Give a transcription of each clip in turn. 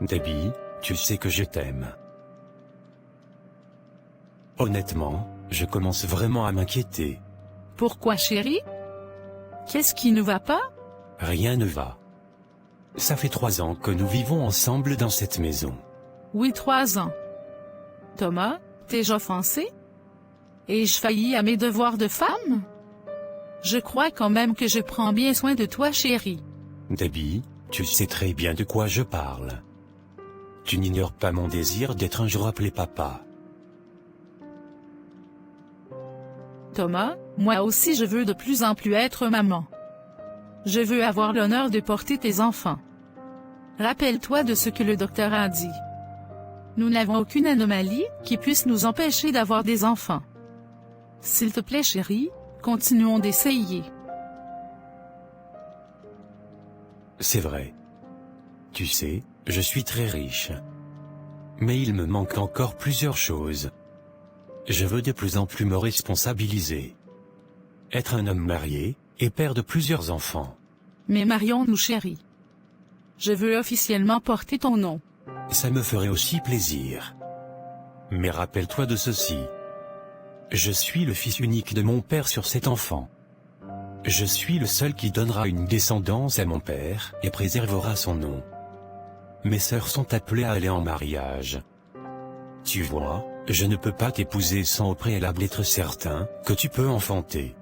Debbie, tu sais que je t'aime. Honnêtement, je commence vraiment à m'inquiéter. Pourquoi, chérie? Qu'est-ce qui ne va pas? Rien ne va. Ça fait 3 ans que nous vivons ensemble dans cette maison. Oui, 3 ans. Thomas, t'ai-je offensé? Ai-je failli à mes devoirs de femme? Je crois quand même que je prends bien soin de toi, chérie. Debbie, tu sais très bien de quoi je parle. Tu n'ignores pas mon désir d'être un jour appelé papa. Thomas, moi aussi je veux de plus en plus être maman. Je veux avoir l'honneur de porter tes enfants. Rappelle-toi de ce que le docteur a dit. Nous n'avons aucune anomalie qui puisse nous empêcher d'avoir des enfants. S'il te plaît, chérie, continuons d'essayer. C'est vrai. Tu sais, je suis très riche. Mais il me manque encore plusieurs choses. Je veux de plus en plus me responsabiliser. Être un homme marié, et père de plusieurs enfants. Mais marions-nous, chérie. Je veux officiellement porter ton nom. Ça me ferait aussi plaisir. Mais rappelle-toi de ceci. Je suis le fils unique de mon père sur cet enfant. Je suis le seul qui donnera une descendance à mon père et préservera son nom. Mes sœurs sont appelées à aller en mariage. Tu vois, je ne peux pas t'épouser sans au préalable être certain que tu peux enfanter.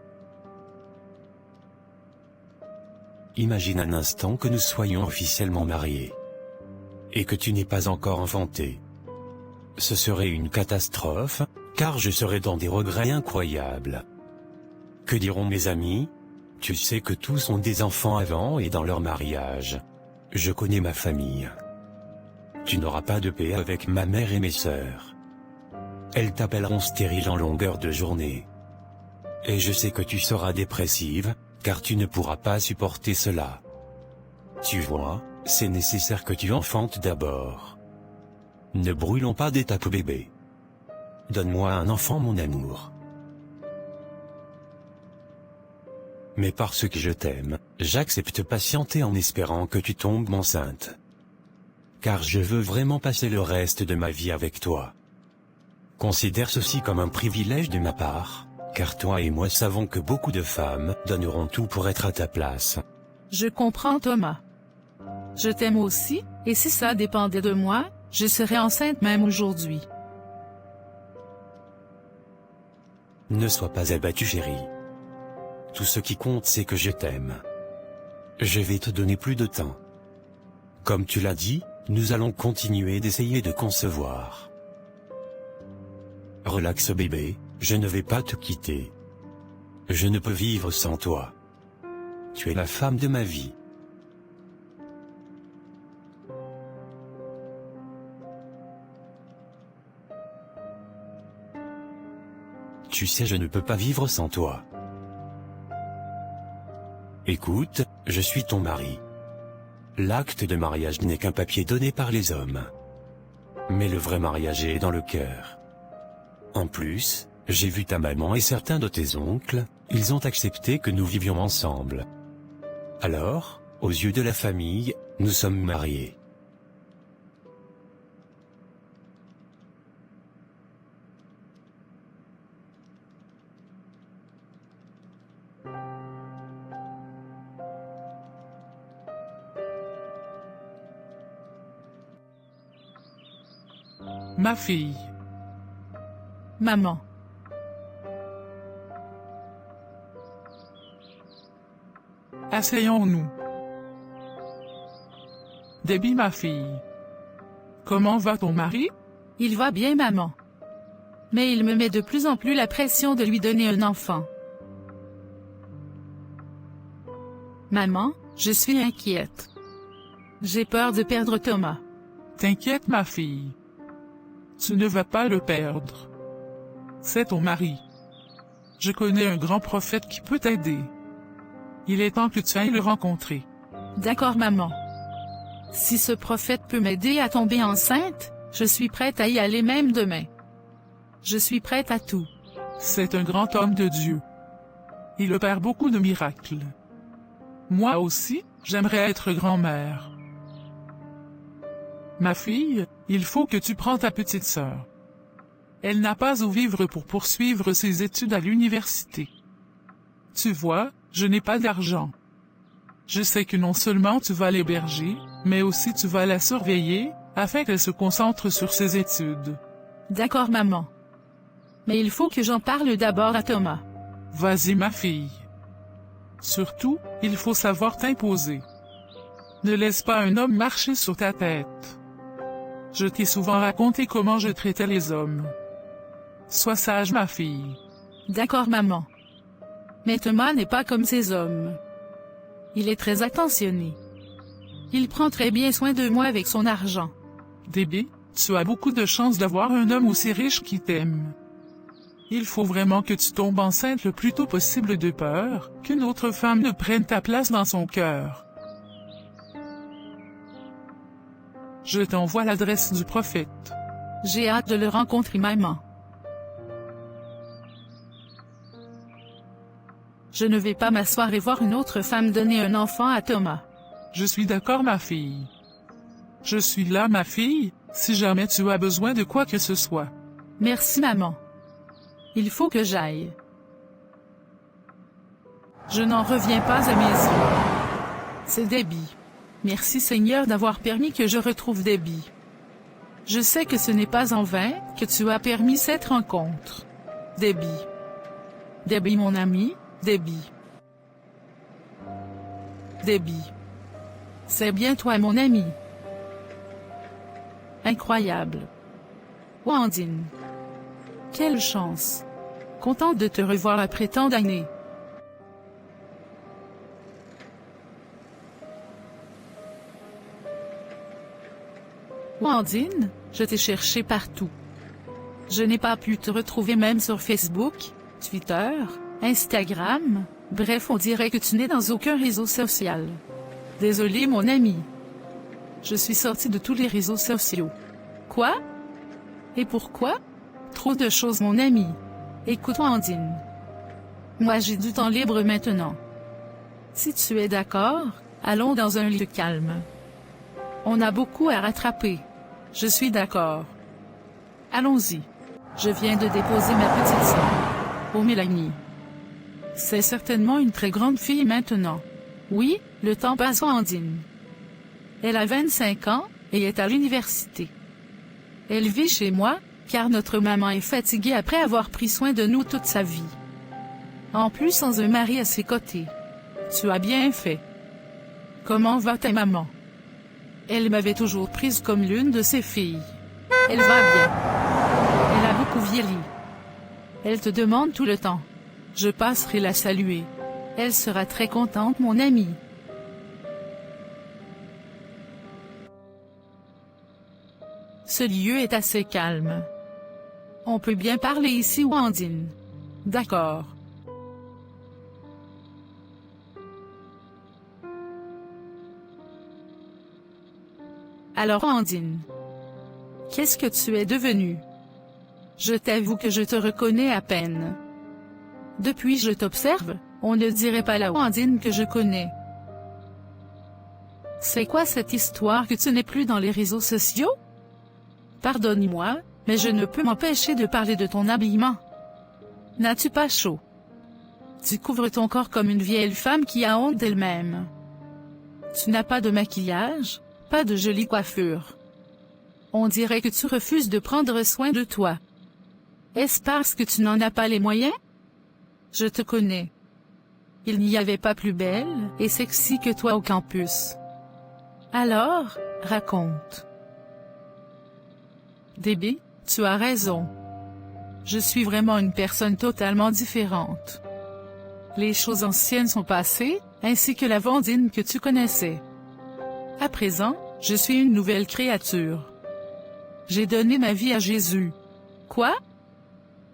Imagine un instant que nous soyons officiellement mariés. Et que tu n'aies pas encore enfanté. Ce serait une catastrophe, car je serais dans des regrets incroyables. Que diront mes amis? Tu sais que tous ont des enfants avant et dans leur mariage. Je connais ma famille. Tu n'auras pas de paix avec ma mère et mes sœurs. Elles t'appelleront stérile en longueur de journée. Et je sais que tu seras dépressive, car tu ne pourras pas supporter cela. Tu vois, c'est nécessaire que tu enfantes d'abord. Ne brûlons pas d'étapes bébé. Donne-moi un enfant, mon amour. Mais parce que je t'aime, j'accepte patienter en espérant que tu tombes enceinte. Car je veux vraiment passer le reste de ma vie avec toi. Considère ceci comme un privilège de ma part, car toi et moi savons que beaucoup de femmes donneront tout pour être à ta place. Je comprends, Thomas. Je t'aime aussi, et si ça dépendait de moi, je serais enceinte même aujourd'hui. Ne sois pas abattue, chérie. Tout ce qui compte, c'est que je t'aime. Je vais te donner plus de temps. Comme tu l'as dit, nous allons continuer d'essayer de concevoir. Relaxe bébé, je ne vais pas te quitter. Je ne peux vivre sans toi. Tu es la femme de ma vie. Tu sais, je ne peux pas vivre sans toi. Écoute, je suis ton mari. L'acte de mariage n'est qu'un papier donné par les hommes. Mais le vrai mariage est dans le cœur. En plus, j'ai vu ta maman et certains de tes oncles, ils ont accepté que nous vivions ensemble. Alors, aux yeux de la famille, nous sommes mariés. Ma fille. Maman. Asseyons-nous. Debbie, ma fille. Comment va ton mari? Il va bien, maman. Mais il me met de plus en plus la pression de lui donner un enfant. Maman, je suis inquiète. J'ai peur de perdre Thomas. T'inquiète, ma fille. Tu ne vas pas le perdre. C'est ton mari. Je connais un grand prophète qui peut t'aider. Il est temps que tu ailles le rencontrer. D'accord, maman. Si ce prophète peut m'aider à tomber enceinte, je suis prête à y aller même demain. Je suis prête à tout. C'est un grand homme de Dieu. Il opère beaucoup de miracles. Moi aussi, j'aimerais être grand-mère. Ma fille, il faut que tu prennes ta petite sœur. Elle n'a pas où vivre pour poursuivre ses études à l'université. Tu vois, je n'ai pas d'argent. Je sais que non seulement tu vas l'héberger, mais aussi tu vas la surveiller, afin qu'elle se concentre sur ses études. D'accord, maman. Mais il faut que j'en parle d'abord à Thomas. Vas-y, ma fille. Surtout, il faut savoir t'imposer. Ne laisse pas un homme marcher sur ta tête. Je t'ai souvent raconté comment je traitais les hommes. Sois sage, ma fille. D'accord, maman. Mais Thomas n'est pas comme ces hommes. Il est très attentionné. Il prend très bien soin de moi avec son argent. Debbie, tu as beaucoup de chance d'avoir un homme aussi riche qui t'aime. Il faut vraiment que tu tombes enceinte le plus tôt possible de peur qu'une autre femme ne prenne ta place dans son cœur. Je t'envoie l'adresse du prophète. J'ai hâte de le rencontrer, maman. Je ne vais pas m'asseoir et voir une autre femme donner un enfant à Thomas. Je suis d'accord, ma fille. Je suis là, ma fille, si jamais tu as besoin de quoi que ce soit. Merci, maman. Il faut que j'aille. Je n'en reviens pas à mes yeux. C'est Debbie. Merci Seigneur d'avoir permis que je retrouve Debbie. Je sais que ce n'est pas en vain que tu as permis cette rencontre. Debbie. Debbie, mon amie, Debbie. Debbie. C'est bien toi, mon ami. Incroyable. Wandine. Quelle chance. Contente de te revoir après tant d'années. Wandine, je t'ai cherché partout. Je n'ai pas pu te retrouver même sur Facebook, Twitter, Instagram, bref, on dirait que tu n'es dans aucun réseau social. Désolé, mon ami. Je suis sortie de tous les réseaux sociaux. Quoi? Et pourquoi? Trop de choses, mon ami. Écoute, Wandine. Moi, j'ai du temps libre maintenant. Si tu es d'accord, allons dans un lieu calme. On a beaucoup à rattraper. Je suis d'accord. Allons-y. Je viens de déposer ma petite sœur. Oh, Mélanie. C'est certainement une très grande fille maintenant. Oui, le temps passe, Wandine. Elle a 25 ans, et est à l'université. Elle vit chez moi, car notre maman est fatiguée après avoir pris soin de nous toute sa vie. En plus, sans un mari à ses côtés. Tu as bien fait. Comment va ta maman? Elle m'avait toujours prise comme l'une de ses filles. Elle va bien. Elle a beaucoup vieilli. Elle te demande tout le temps. Je passerai la saluer. Elle sera très contente, mon ami. Ce lieu est assez calme. On peut bien parler ici, Wandine. D'accord. Alors, Wandine, qu'est-ce que tu es devenue? Je t'avoue que je te reconnais à peine. Depuis je t'observe, on ne dirait pas la Wandine que je connais. C'est quoi cette histoire que tu n'es plus dans les réseaux sociaux? Pardonne-moi, mais je ne peux m'empêcher de parler de ton habillement. N'as-tu pas chaud? Tu couvres ton corps comme une vieille femme qui a honte d'elle-même. Tu n'as pas de maquillage, pas de jolie coiffure. On dirait que tu refuses de prendre soin de toi. Est-ce parce que tu n'en as pas les moyens? Je te connais. Il n'y avait pas plus belle et sexy que toi au campus. Alors, raconte. Debbie, tu as raison. Je suis vraiment une personne totalement différente. Les choses anciennes sont passées, ainsi que la Wandine que tu connaissais. À présent, je suis une nouvelle créature. J'ai donné ma vie à Jésus. Quoi?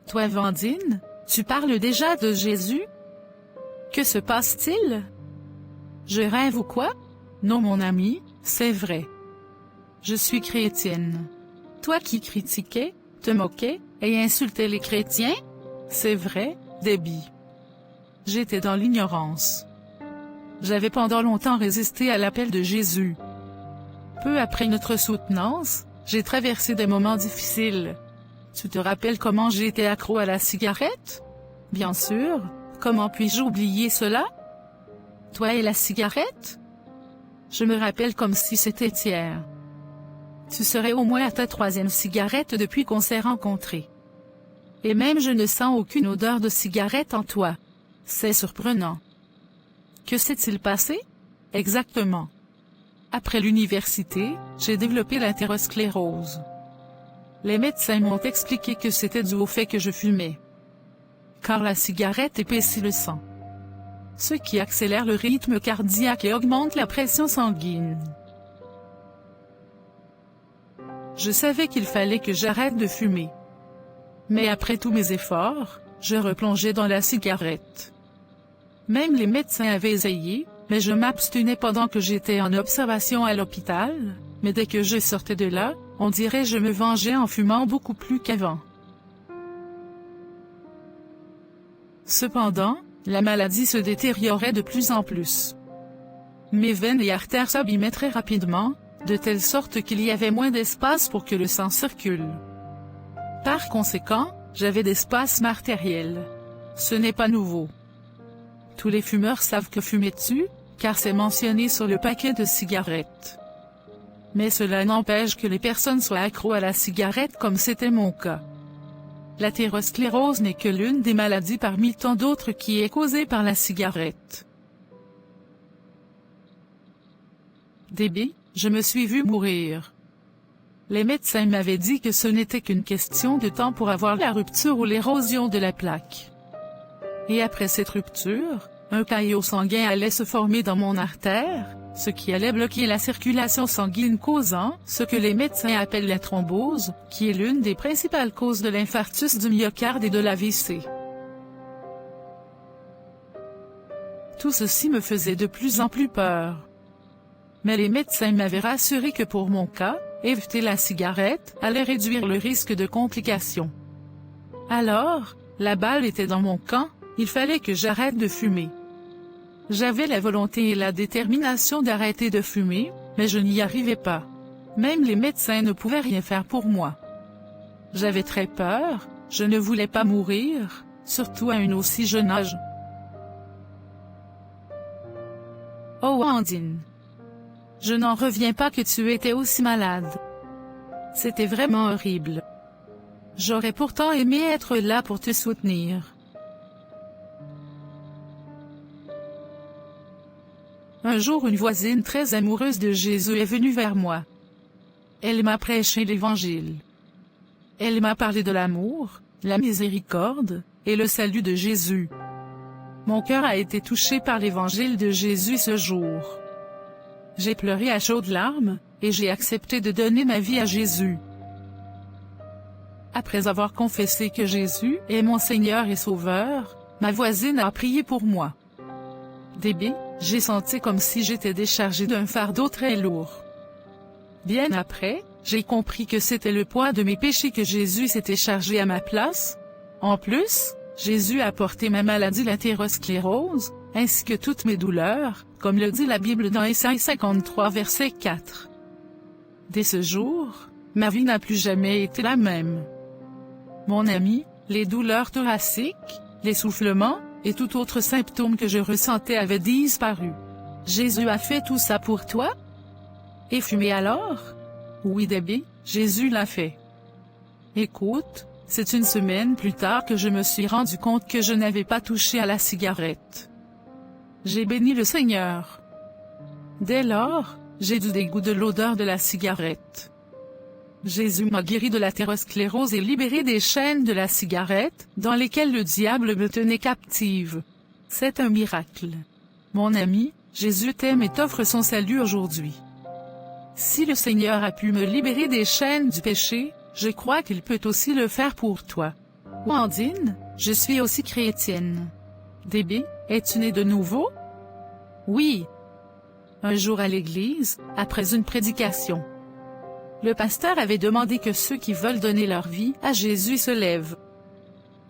Toi, Wandine, tu parles déjà de Jésus? Que se passe-t-il? Je rêve ou quoi? Non, mon ami, c'est vrai. Je suis chrétienne. Toi qui critiquais, te moquais, et insultais les chrétiens? C'est vrai, Debbie. J'étais dans l'ignorance. J'avais pendant longtemps résisté à l'appel de Jésus. Peu après notre soutenance, j'ai traversé des moments difficiles. Tu te rappelles comment j'ai été accro à la cigarette? Bien sûr, comment puis-je oublier cela? Toi et la cigarette? Je me rappelle comme si c'était hier. Tu serais au moins à ta 3e cigarette depuis qu'on s'est rencontrés. Et même je ne sens aucune odeur de cigarette en toi. C'est surprenant. Que s'est-il passé? Exactement. Après l'université, j'ai développé l'athérosclérose. Les médecins m'ont expliqué que c'était dû au fait que je fumais. Car la cigarette épaissit le sang, ce qui accélère le rythme cardiaque et augmente la pression sanguine. Je savais qu'il fallait que j'arrête de fumer. Mais après tous mes efforts, je replongeais dans la cigarette. Même les médecins avaient essayé, mais je m'abstenais pendant que j'étais en observation à l'hôpital, mais dès que je sortais de là, on dirait je me vengeais en fumant beaucoup plus qu'avant. Cependant, la maladie se détériorait de plus en plus. Mes veines et artères s'abîmaient très rapidement, de telle sorte qu'il y avait moins d'espace pour que le sang circule. Par conséquent, j'avais des spasmes artériels. Ce n'est pas nouveau. Tous les fumeurs savent que fumer-tu, car c'est mentionné sur le paquet de cigarettes. Mais cela n'empêche que les personnes soient accros à la cigarette comme c'était mon cas. L'athérosclérose n'est que l'une des maladies parmi tant d'autres qui est causée par la cigarette. Début, je me suis vu mourir. Les médecins m'avaient dit que ce n'était qu'une question de temps pour avoir la rupture ou l'érosion de la plaque. Et après cette rupture, un caillot sanguin allait se former dans mon artère, ce qui allait bloquer la circulation sanguine causant ce que les médecins appellent la thrombose, qui est l'une des principales causes de l'infarctus du myocarde et de l'AVC. Tout ceci me faisait de plus en plus peur. Mais les médecins m'avaient rassuré que pour mon cas, éviter la cigarette allait réduire le risque de complications. Alors, la balle était dans mon camp, il fallait que j'arrête de fumer. J'avais la volonté et la détermination d'arrêter de fumer, mais je n'y arrivais pas. Même les médecins ne pouvaient rien faire pour moi. J'avais très peur, je ne voulais pas mourir, surtout à un aussi jeune âge. Oh Wandine! Je n'en reviens pas que tu étais aussi malade. C'était vraiment horrible. J'aurais pourtant aimé être là pour te soutenir. Un jour, une voisine très amoureuse de Jésus est venue vers moi. Elle m'a prêché l'Évangile. Elle m'a parlé de l'amour, la miséricorde, et le salut de Jésus. Mon cœur a été touché par l'Évangile de Jésus ce jour. J'ai pleuré à chaudes larmes, et j'ai accepté de donner ma vie à Jésus. Après avoir confessé que Jésus est mon Seigneur et Sauveur, ma voisine a prié pour moi. Début, j'ai senti comme si j'étais déchargé d'un fardeau très lourd. Bien après, j'ai compris que c'était le poids de mes péchés que Jésus s'était chargé à ma place. En plus, Jésus a porté ma maladie l'athérosclérose, ainsi que toutes mes douleurs, comme le dit la Bible dans Ésaïe 53 verset 4. Dès ce jour, ma vie n'a plus jamais été la même. Mon ami, les douleurs thoraciques, l'essoufflement, et tout autre symptôme que je ressentais avait disparu. Jésus a fait tout ça pour toi? Et fumer alors? Oui Debbie, Jésus l'a fait. Écoute, c'est une semaine plus tard que je me suis rendu compte que je n'avais pas touché à la cigarette. J'ai béni le Seigneur. Dès lors, j'ai du dégoût de l'odeur de la cigarette. Jésus m'a guéri de l'athérosclérose et libéré des chaînes de la cigarette, dans lesquelles le diable me tenait captive. C'est un miracle. Mon ami, Jésus t'aime et t'offre son salut aujourd'hui. Si le Seigneur a pu me libérer des chaînes du péché, je crois qu'il peut aussi le faire pour toi. Wandine, je suis aussi chrétienne. Debbie, es-tu née de nouveau? Oui. Un jour à l'église, après une prédication, le pasteur avait demandé que ceux qui veulent donner leur vie à Jésus se lèvent.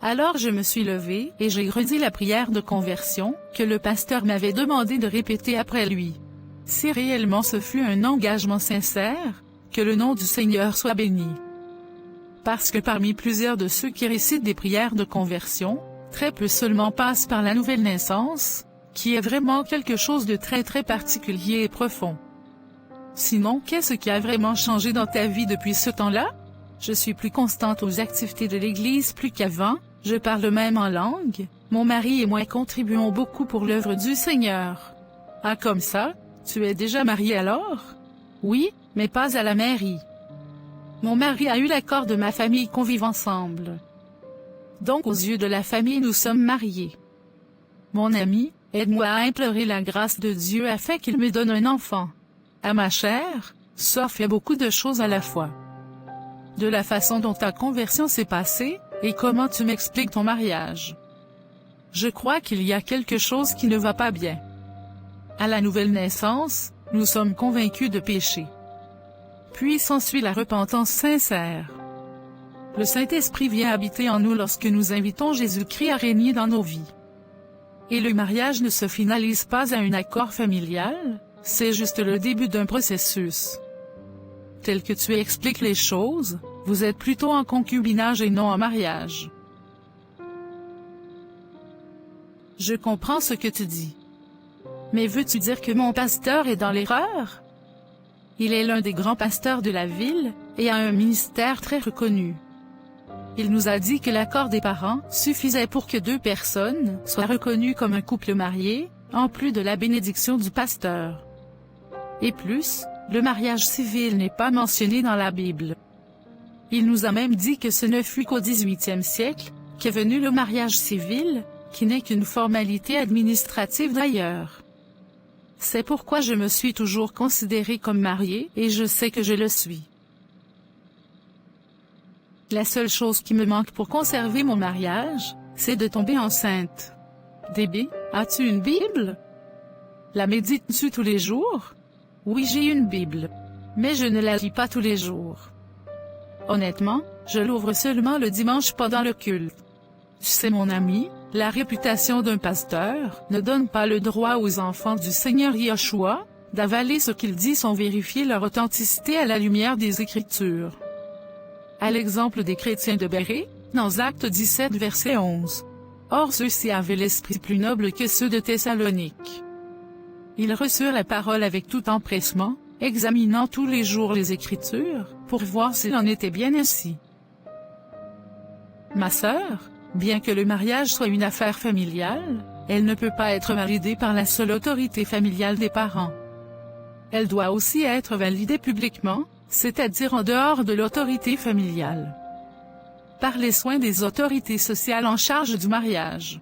Alors je me suis levée et j'ai redit la prière de conversion que le pasteur m'avait demandé de répéter après lui. Si réellement ce fut un engagement sincère, que le nom du Seigneur soit béni. Parce que parmi plusieurs de ceux qui récitent des prières de conversion, très peu seulement passent par la nouvelle naissance, qui est vraiment quelque chose de très très particulier et profond. Sinon, qu'est-ce qui a vraiment changé dans ta vie depuis ce temps-là? Je suis plus constante aux activités de l'Église plus qu'avant, je parle même en langue, mon mari et moi contribuons beaucoup pour l'œuvre du Seigneur. Ah comme ça, tu es déjà marié alors? Oui, mais pas à la mairie. Mon mari a eu l'accord de ma famille qu'on vive ensemble. Donc aux yeux de la famille nous sommes mariés. Mon ami, aide-moi à implorer la grâce de Dieu afin qu'il me donne un enfant. À ma chère, ça fait beaucoup de choses à la fois. De la façon dont ta conversion s'est passée, et comment tu m'expliques ton mariage. Je crois qu'il y a quelque chose qui ne va pas bien. À la nouvelle naissance, nous sommes convaincus de péché. Puis s'ensuit la repentance sincère. Le Saint-Esprit vient habiter en nous lorsque nous invitons Jésus-Christ à régner dans nos vies. Et le mariage ne se finalise pas à un accord familial, c'est juste le début d'un processus. Tel que tu expliques les choses, vous êtes plutôt en concubinage et non en mariage. Je comprends ce que tu dis. Mais veux-tu dire que mon pasteur est dans l'erreur? Il est l'un des grands pasteurs de la ville, et a un ministère très reconnu. Il nous a dit que l'accord des parents suffisait pour que deux personnes soient reconnues comme un couple marié, en plus de la bénédiction du pasteur. Et plus, le mariage civil n'est pas mentionné dans la Bible. Il nous a même dit que ce ne fut qu'au XVIIIe siècle qu'est venu le mariage civil, qui n'est qu'une formalité administrative d'ailleurs. C'est pourquoi je me suis toujours considérée comme mariée et je sais que je le suis. La seule chose qui me manque pour conserver mon mariage, c'est de tomber enceinte. Déby, as-tu une Bible? La médites-tu tous les jours? Oui, j'ai une Bible. Mais je ne la lis pas tous les jours. Honnêtement, je l'ouvre seulement le dimanche pendant le culte. Tu sais mon ami, la réputation d'un pasteur ne donne pas le droit aux enfants du Seigneur Yeshua d'avaler ce qu'il dit sans vérifier leur authenticité à la lumière des Écritures. À l'exemple des chrétiens de Bérée, dans Actes 17 verset 11. Or ceux-ci avaient l'esprit plus noble que ceux de Thessalonique. Ils reçurent la parole avec tout empressement, examinant tous les jours les Écritures, pour voir s'il en était bien ainsi. Ma sœur, bien que le mariage soit une affaire familiale, elle ne peut pas être validée par la seule autorité familiale des parents. Elle doit aussi être validée publiquement, c'est-à-dire en dehors de l'autorité familiale. Par les soins des autorités sociales en charge du mariage.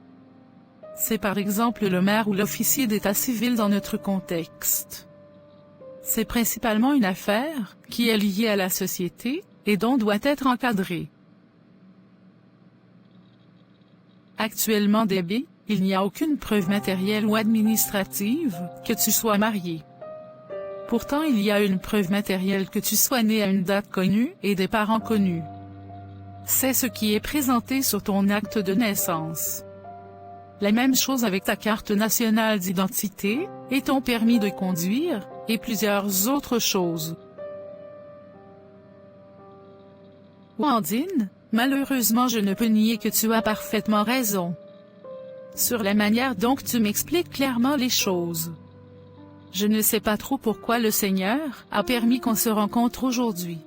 C'est par exemple le maire ou l'officier d'état civil dans notre contexte. C'est principalement une affaire qui est liée à la société et dont doit être encadrée. Actuellement Déby, il n'y a aucune preuve matérielle ou administrative que tu sois marié. Pourtant il y a une preuve matérielle que tu sois né à une date connue et des parents connus. C'est ce qui est présenté sur ton acte de naissance. La même chose avec ta carte nationale d'identité, et ton permis de conduire, et plusieurs autres choses. Wandine, malheureusement je ne peux nier que tu as parfaitement raison. Sur la manière dont tu m'expliques clairement les choses. Je ne sais pas trop pourquoi le Seigneur a permis qu'on se rencontre aujourd'hui.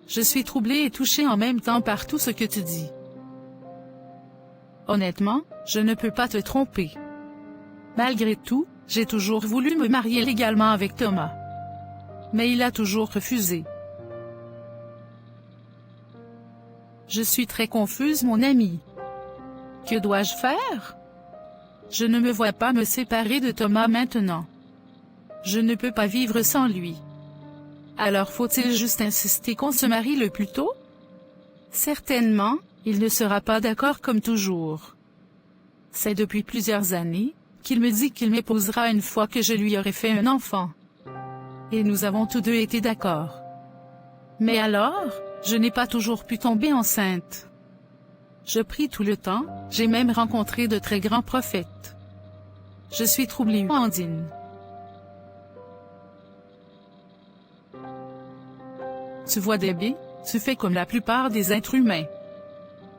Je suis troublée et touchée en même temps par tout ce que tu dis. Honnêtement, je ne peux pas te tromper. Malgré tout, j'ai toujours voulu me marier légalement avec Thomas. Mais il a toujours refusé. Je suis très confuse mon ami. Que dois-je faire? Je ne me vois pas me séparer de Thomas maintenant. Je ne peux pas vivre sans lui. Alors faut-il juste insister qu'on se marie le plus tôt? Certainement, il ne sera pas d'accord comme toujours. C'est depuis plusieurs années qu'il me dit qu'il m'épousera une fois que je lui aurai fait un enfant. Et nous avons tous deux été d'accord. Mais alors, je n'ai pas toujours pu tomber enceinte. Je prie tout le temps, j'ai même rencontré de très grands prophètes. Je suis troublée, Wandine. Tu vois Debbie, tu fais comme la plupart des êtres humains.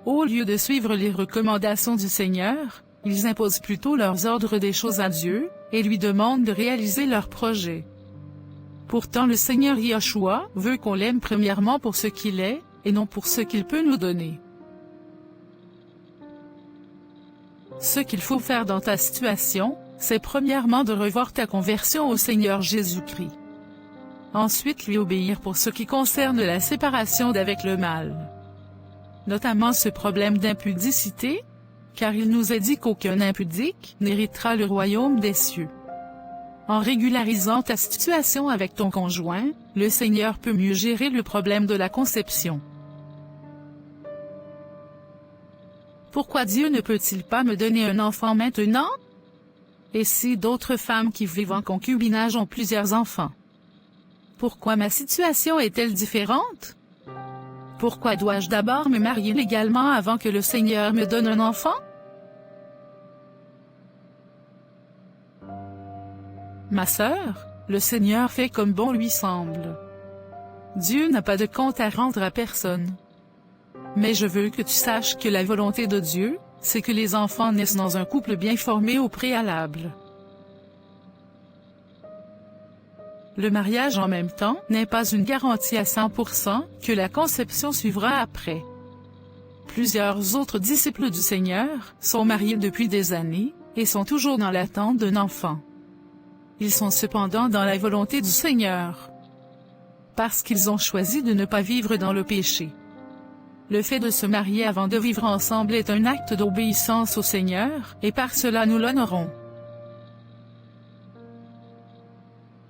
Au lieu de suivre les recommandations du Seigneur, ils imposent plutôt leurs ordres des choses à Dieu, et lui demandent de réaliser leurs projets. Pourtant le Seigneur Yahshua veut qu'on l'aime premièrement pour ce qu'il est, et non pour ce qu'il peut nous donner. Ce qu'il faut faire dans ta situation, c'est premièrement de revoir ta conversion au Seigneur Jésus-Christ. Ensuite lui obéir pour ce qui concerne la séparation d'avec le mal. Notamment ce problème d'impudicité, car il nous est dit qu'aucun impudique n'héritera le royaume des cieux. En régularisant ta situation avec ton conjoint, le Seigneur peut mieux gérer le problème de la conception. Pourquoi Dieu ne peut-il pas me donner un enfant maintenant? Et si d'autres femmes qui vivent en concubinage ont plusieurs enfants? Pourquoi ma situation est-elle différente? Pourquoi dois-je d'abord me marier légalement avant que le Seigneur me donne un enfant? Ma sœur, le Seigneur fait comme bon lui semble. Dieu n'a pas de compte à rendre à personne. Mais je veux que tu saches que la volonté de Dieu, c'est que les enfants naissent dans un couple bien formé au préalable. Le mariage en même temps n'est pas une garantie à 100% que la conception suivra après. Plusieurs autres disciples du Seigneur sont mariés depuis des années, et sont toujours dans l'attente d'un enfant. Ils sont cependant dans la volonté du Seigneur, parce qu'ils ont choisi de ne pas vivre dans le péché. Le fait de se marier avant de vivre ensemble est un acte d'obéissance au Seigneur, et par cela nous l'honorons.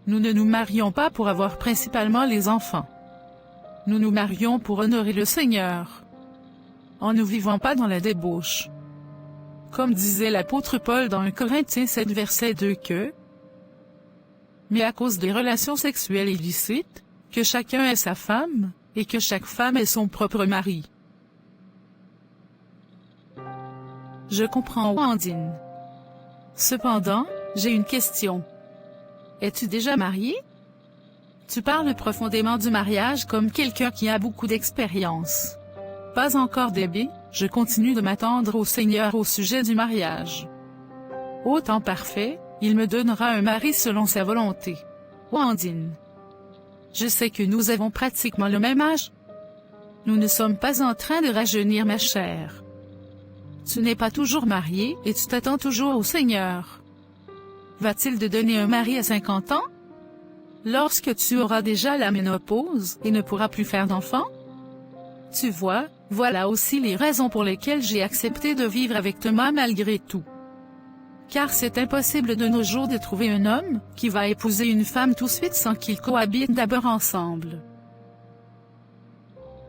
Nous ne nous marions pas pour avoir principalement les enfants. Nous nous marions pour honorer le Seigneur, en ne vivant pas dans la débauche. Comme disait l'apôtre Paul dans 1 Corinthiens 7 verset 2 que « Mais à cause des relations sexuelles illicites, que chacun ait sa femme, et que chaque femme ait son propre mari. » Je comprends Wandine. Cependant, j'ai une question. Es-tu déjà marié? Tu parles profondément du mariage comme quelqu'un qui a beaucoup d'expérience. Pas encore Debbie, je continue de m'attendre au Seigneur au sujet du mariage. Au temps parfait, il me donnera un mari selon sa volonté. Wandine. Je sais que nous avons pratiquement le même âge. Nous ne sommes pas en train de rajeunir ma chère. Tu n'es pas toujours marié et tu t'attends toujours au Seigneur. Va-t-il te donner un mari à 50 ans? Lorsque tu auras déjà la ménopause et ne pourras plus faire d'enfants? Tu vois, voilà aussi les raisons pour lesquelles j'ai accepté de vivre avec Thomas malgré tout. Car c'est impossible de nos jours de trouver un homme qui va épouser une femme tout de suite sans qu'ils cohabitent d'abord ensemble.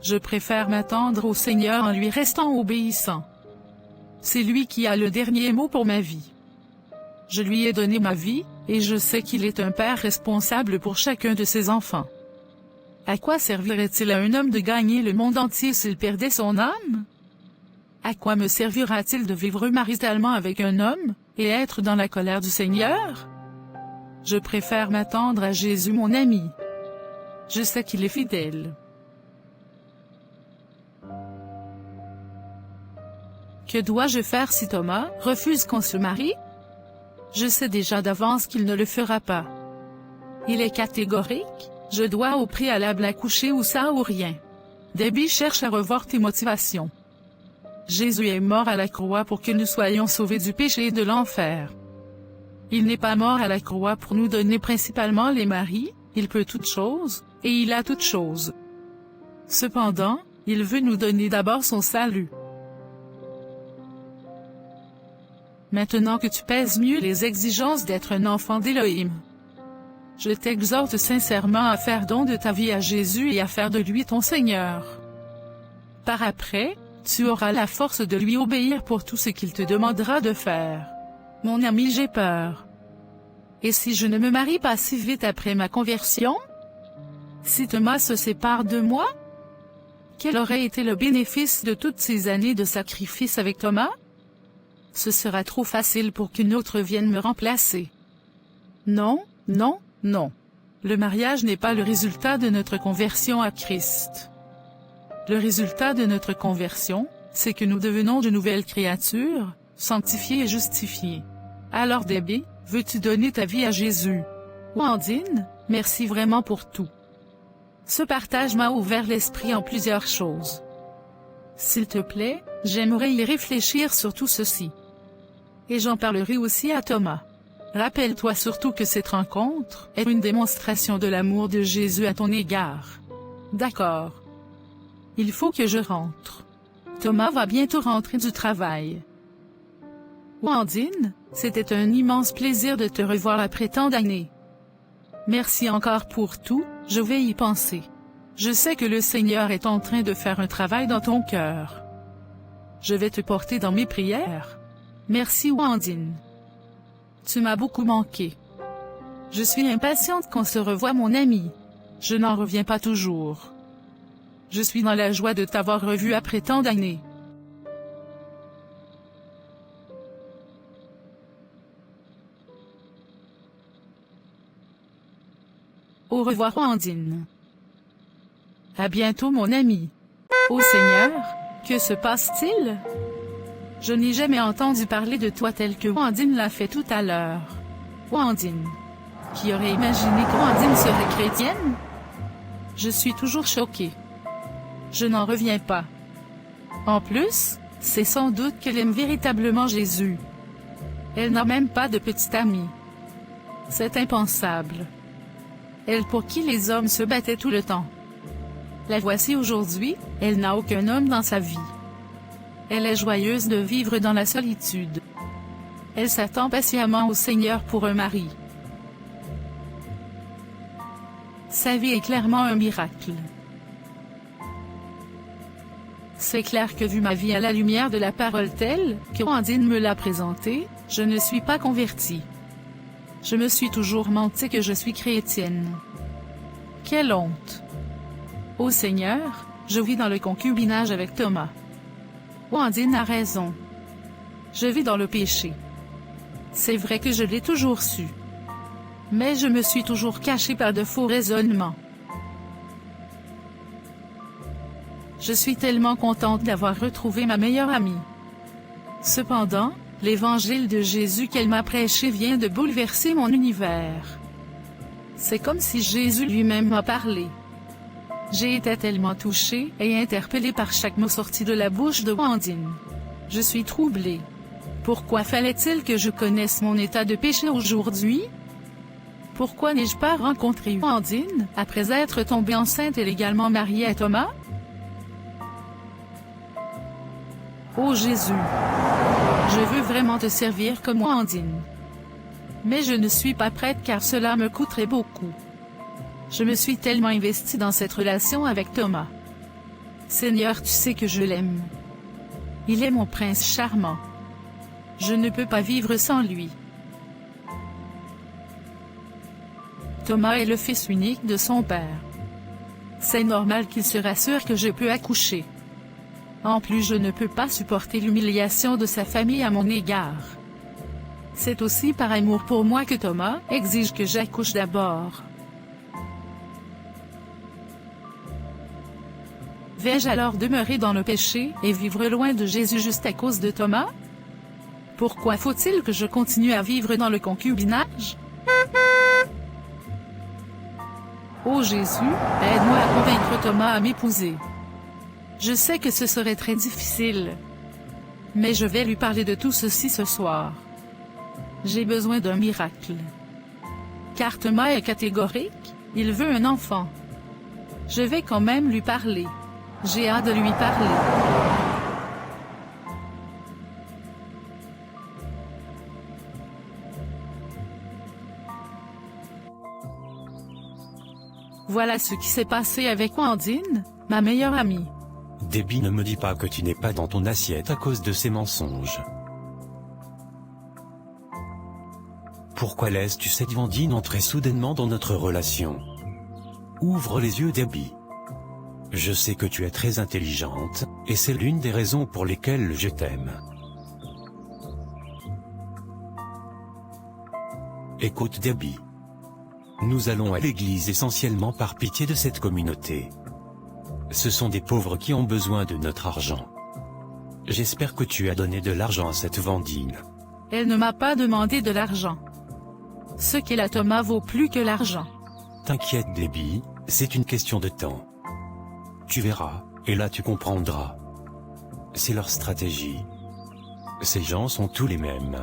Je préfère m'attendre au Seigneur en lui restant obéissant. C'est lui qui a le dernier mot pour ma vie. Je lui ai donné ma vie, et je sais qu'il est un père responsable pour chacun de ses enfants. À quoi servirait-il à un homme de gagner le monde entier s'il perdait son âme? À quoi me servira-t-il de vivre maritalement avec un homme, et être dans la colère du Seigneur? Je préfère m'attendre à Jésus mon ami. Je sais qu'il est fidèle. Que dois-je faire si Thomas refuse qu'on se marie? Je sais déjà d'avance qu'il ne le fera pas. Il est catégorique, je dois au préalable accoucher ou ça ou rien. Debbie cherche à revoir tes motivations. Jésus est mort à la croix pour que nous soyons sauvés du péché et de l'enfer. Il n'est pas mort à la croix pour nous donner principalement les maris, il peut toutes choses, et il a toutes choses. Cependant, il veut nous donner d'abord son salut. Maintenant que tu pèses mieux les exigences d'être un enfant d'Élohim, je t'exhorte sincèrement à faire don de ta vie à Jésus et à faire de lui ton Seigneur. Par après, tu auras la force de lui obéir pour tout ce qu'il te demandera de faire. Mon ami, j'ai peur. Et si je ne me marie pas si vite après ma conversion? Si Thomas se sépare de moi? Quel aurait été le bénéfice de toutes ces années de sacrifice avec Thomas? Ce sera trop facile pour qu'une autre vienne me remplacer. Non, non, non. Le mariage n'est pas le résultat de notre conversion à Christ. Le résultat de notre conversion, c'est que nous devenons de nouvelles créatures, sanctifiées et justifiées. Alors Debbie, veux-tu donner ta vie à Jésus? Wandine, merci vraiment pour tout. Ce partage m'a ouvert l'esprit en plusieurs choses. S'il te plaît, j'aimerais y réfléchir sur tout ceci. Et j'en parlerai aussi à Thomas. Rappelle-toi surtout que cette rencontre est une démonstration de l'amour de Jésus à ton égard. D'accord. Il faut que je rentre. Thomas va bientôt rentrer du travail. Wandine, c'était un immense plaisir de te revoir après tant d'années. Merci encore pour tout, je vais y penser. Je sais que le Seigneur est en train de faire un travail dans ton cœur. Je vais te porter dans mes prières. Merci Wandine. Tu m'as beaucoup manqué. Je suis impatiente qu'on se revoie mon ami. Je n'en reviens pas toujours. Je suis dans la joie de t'avoir revu après tant d'années. Au revoir Wandine. À bientôt mon ami. Ô Seigneur, que se passe-t-il? Je n'ai jamais entendu parler de toi tel que Wandine l'a fait tout à l'heure. Wandine. Qui aurait imaginé que Wandine serait chrétienne? Je suis toujours choquée. Je n'en reviens pas. En plus, c'est sans doute qu'elle aime véritablement Jésus. Elle n'a même pas de petite amie. C'est impensable. Elle pour qui les hommes se battaient tout le temps. La voici aujourd'hui, elle n'a aucun homme dans sa vie. Elle est joyeuse de vivre dans la solitude. Elle s'attend patiemment au Seigneur pour un mari. Sa vie est clairement un miracle. C'est clair que vu ma vie à la lumière de la parole telle que Wandine me l'a présentée, je ne suis pas convertie. Je me suis toujours menti que je suis chrétienne. Quelle honte! Ô Seigneur, je vis dans le concubinage avec Thomas. Wandine a raison. Je vis dans le péché. C'est vrai que je l'ai toujours su. Mais je me suis toujours cachée par de faux raisonnements. Je suis tellement contente d'avoir retrouvé ma meilleure amie. Cependant, l'évangile de Jésus qu'elle m'a prêché vient de bouleverser mon univers. C'est comme si Jésus lui-même m'a parlé. J'ai été tellement touchée et interpellée par chaque mot sorti de la bouche de Wandine. Je suis troublée. Pourquoi fallait-il que je connaisse mon état de péché aujourd'hui? Pourquoi n'ai-je pas rencontré Wandine, après être tombée enceinte et légalement mariée à Thomas? Ô Jésus! Je veux vraiment te servir comme Wandine. Mais je ne suis pas prête car cela me coûterait beaucoup. Je me suis tellement investie dans cette relation avec Thomas. Seigneur, tu sais que je l'aime. Il est mon prince charmant. Je ne peux pas vivre sans lui. Thomas est le fils unique de son père. C'est normal qu'il se rassure que je peux accoucher. En plus, je ne peux pas supporter l'humiliation de sa famille à mon égard. C'est aussi par amour pour moi que Thomas exige que j'accouche d'abord. Vais-je alors demeurer dans le péché et vivre loin de Jésus juste à cause de Thomas? Pourquoi faut-il que je continue à vivre dans le concubinage? Ô Jésus, aide-moi à convaincre Thomas à m'épouser. Je sais que ce serait très difficile. Mais je vais lui parler de tout ceci ce soir. J'ai besoin d'un miracle. Car Thomas est catégorique, il veut un enfant. Je vais quand même lui parler. J'ai hâte de lui parler. Voilà ce qui s'est passé avec Wandine, ma meilleure amie. Debbie, ne me dis pas que tu n'es pas dans ton assiette à cause de ces mensonges. Pourquoi laisses-tu cette Wandine entrer soudainement dans notre relation? Ouvre les yeux, Debbie. Je sais que tu es très intelligente, et c'est l'une des raisons pour lesquelles je t'aime. Écoute Debbie. Nous allons à l'église essentiellement par pitié de cette communauté. Ce sont des pauvres qui ont besoin de notre argent. J'espère que tu as donné de l'argent à cette Vandine. Elle ne m'a pas demandé de l'argent. Ce qu'elle a Thomas vaut plus que l'argent. T'inquiète Debbie, c'est une question de temps. Tu verras, et là tu comprendras. C'est leur stratégie. Ces gens sont tous les mêmes.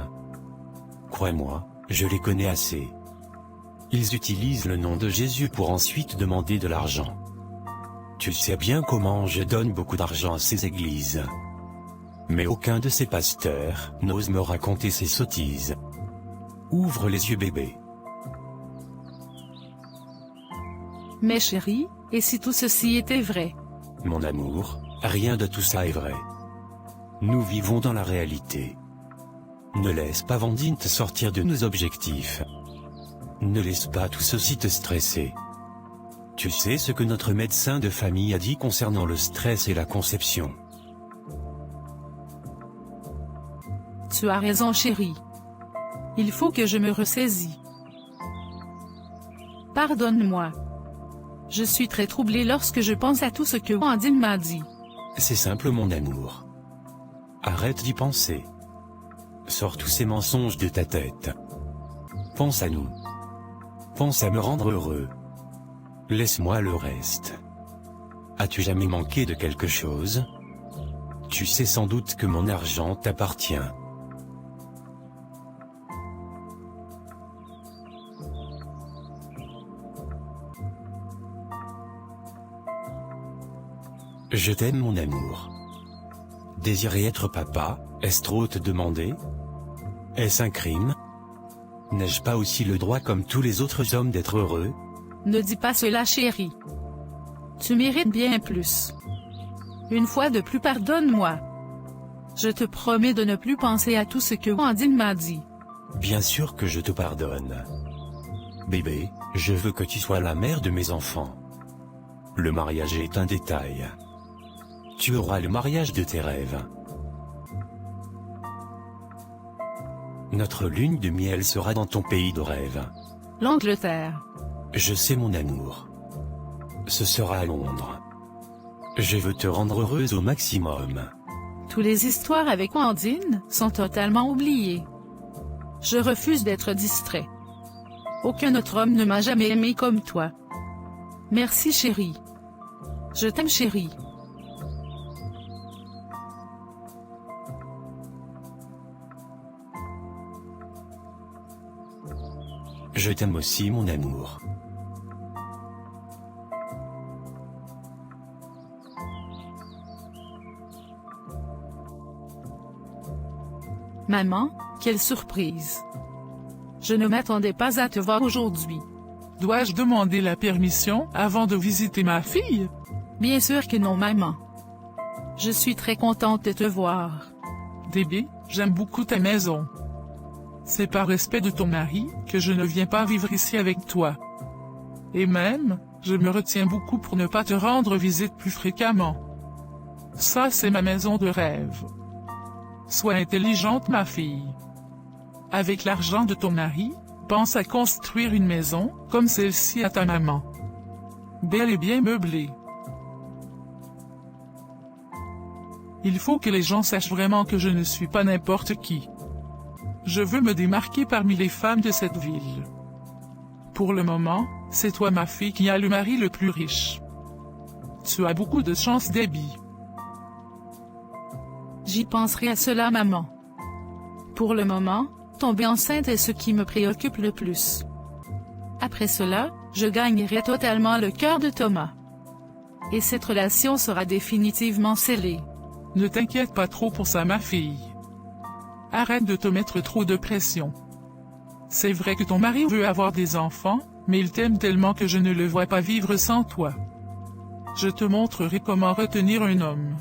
Crois-moi, je les connais assez. Ils utilisent le nom de Jésus pour ensuite demander de l'argent. Tu sais bien comment je donne beaucoup d'argent à ces églises. Mais aucun de ces pasteurs n'ose me raconter ces sottises. Ouvre les yeux bébé. Mais chérie, et si tout ceci était vrai? Mon amour, rien de tout ça est vrai. Nous vivons dans la réalité. Ne laisse pas Vandine te sortir de nos objectifs. Ne laisse pas tout ceci te stresser. Tu sais ce que notre médecin de famille a dit concernant le stress et la conception. Tu as raison chérie. Il faut que je me ressaisis. Pardonne-moi. Je suis très troublée lorsque je pense à tout ce que Vandine m'a dit. C'est simple mon amour. Arrête d'y penser. Sors tous ces mensonges de ta tête. Pense à nous. Pense à me rendre heureux. Laisse-moi le reste. As-tu jamais manqué de quelque chose? Tu sais sans doute que mon argent t'appartient. Je t'aime mon amour. Désirer être papa, est-ce trop te demander? Est-ce un crime? N'ai-je pas aussi le droit comme tous les autres hommes d'être heureux? Ne dis pas cela chérie. Tu mérites bien plus. Une fois de plus pardonne-moi. Je te promets de ne plus penser à tout ce que Vandine m'a dit. Bien sûr que je te pardonne. Bébé, je veux que tu sois la mère de mes enfants. Le mariage est un détail. Tu auras le mariage de tes rêves. Notre lune de miel sera dans ton pays de rêve. L'Angleterre. Je sais mon amour. Ce sera à Londres. Je veux te rendre heureuse au maximum. Toutes les histoires avec Vandine sont totalement oubliées. Je refuse d'être distrait. Aucun autre homme ne m'a jamais aimé comme toi. Merci chérie. Je t'aime chérie. Je t'aime aussi mon amour. Maman, quelle surprise. Je ne m'attendais pas à te voir aujourd'hui. Dois-je demander la permission avant de visiter ma fille? Bien sûr que non maman. Je suis très contente de te voir. Debbie, j'aime beaucoup ta maison. C'est par respect de ton mari que je ne viens pas vivre ici avec toi. Et même, je me retiens beaucoup pour ne pas te rendre visite plus fréquemment. Ça c'est ma maison de rêve. Sois intelligente ma fille. Avec l'argent de ton mari, pense à construire une maison, comme celle-ci à ta maman. Belle et bien meublée. Il faut que les gens sachent vraiment que je ne suis pas n'importe qui. Je veux me démarquer parmi les femmes de cette ville. Pour le moment, c'est toi ma fille qui a le mari le plus riche. Tu as beaucoup de chance Debbie. J'y penserai à cela maman. Pour le moment, tomber enceinte est ce qui me préoccupe le plus. Après cela, je gagnerai totalement le cœur de Thomas. Et cette relation sera définitivement scellée. Ne t'inquiète pas trop pour ça ma fille. Arrête de te mettre trop de pression. C'est vrai que ton mari veut avoir des enfants, mais il t'aime tellement que je ne le vois pas vivre sans toi. Je te montrerai comment retenir un homme.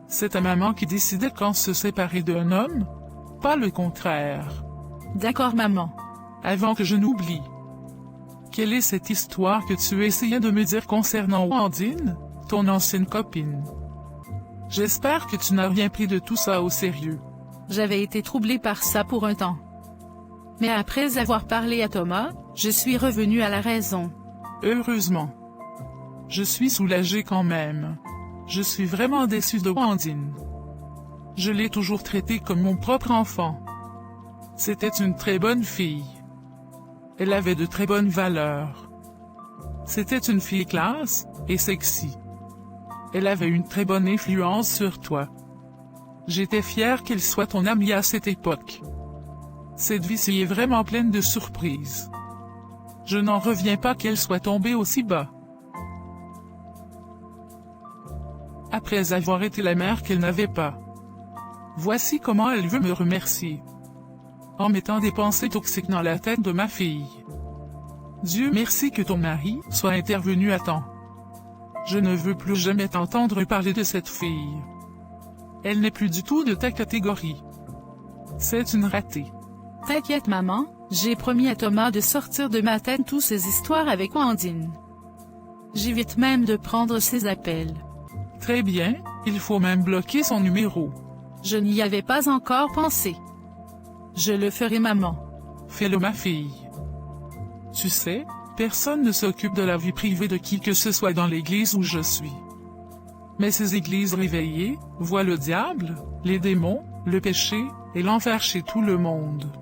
C'est ta maman qui décidait quand se séparer d'un homme, pas le contraire. D'accord maman. Avant que je n'oublie. Quelle est cette histoire que tu essayais de me dire concernant Vandine, ton ancienne copine? J'espère que tu n'as rien pris de tout ça au sérieux. J'avais été troublée par ça pour un temps. Mais après avoir parlé à Thomas, je suis revenu à la raison. Heureusement. Je suis soulagé quand même. Je suis vraiment déçu de Wandine. Je l'ai toujours traitée comme mon propre enfant. C'était une très bonne fille. Elle avait de très bonnes valeurs. C'était une fille classe et sexy. Elle avait une très bonne influence sur toi. J'étais fier qu'elle soit ton amie à cette époque. Cette vie-ci est vraiment pleine de surprises. Je n'en reviens pas qu'elle soit tombée aussi bas. Après avoir été la mère qu'elle n'avait pas. Voici comment elle veut me remercier. En mettant des pensées toxiques dans la tête de ma fille. Dieu merci que ton mari soit intervenu à temps. Je ne veux plus jamais t'entendre parler de cette fille. Elle n'est plus du tout de ta catégorie. C'est une ratée. T'inquiète maman, j'ai promis à Thomas de sortir de ma tête toutes ces histoires avec Wandine. J'évite même de prendre ses appels. Très bien, il faut même bloquer son numéro. Je n'y avais pas encore pensé. Je le ferai maman. Fais-le ma fille. Tu sais, personne ne s'occupe de la vie privée de qui que ce soit dans l'église où je suis. Mais ces églises réveillées voient le diable, les démons, le péché et l'enfer chez tout le monde.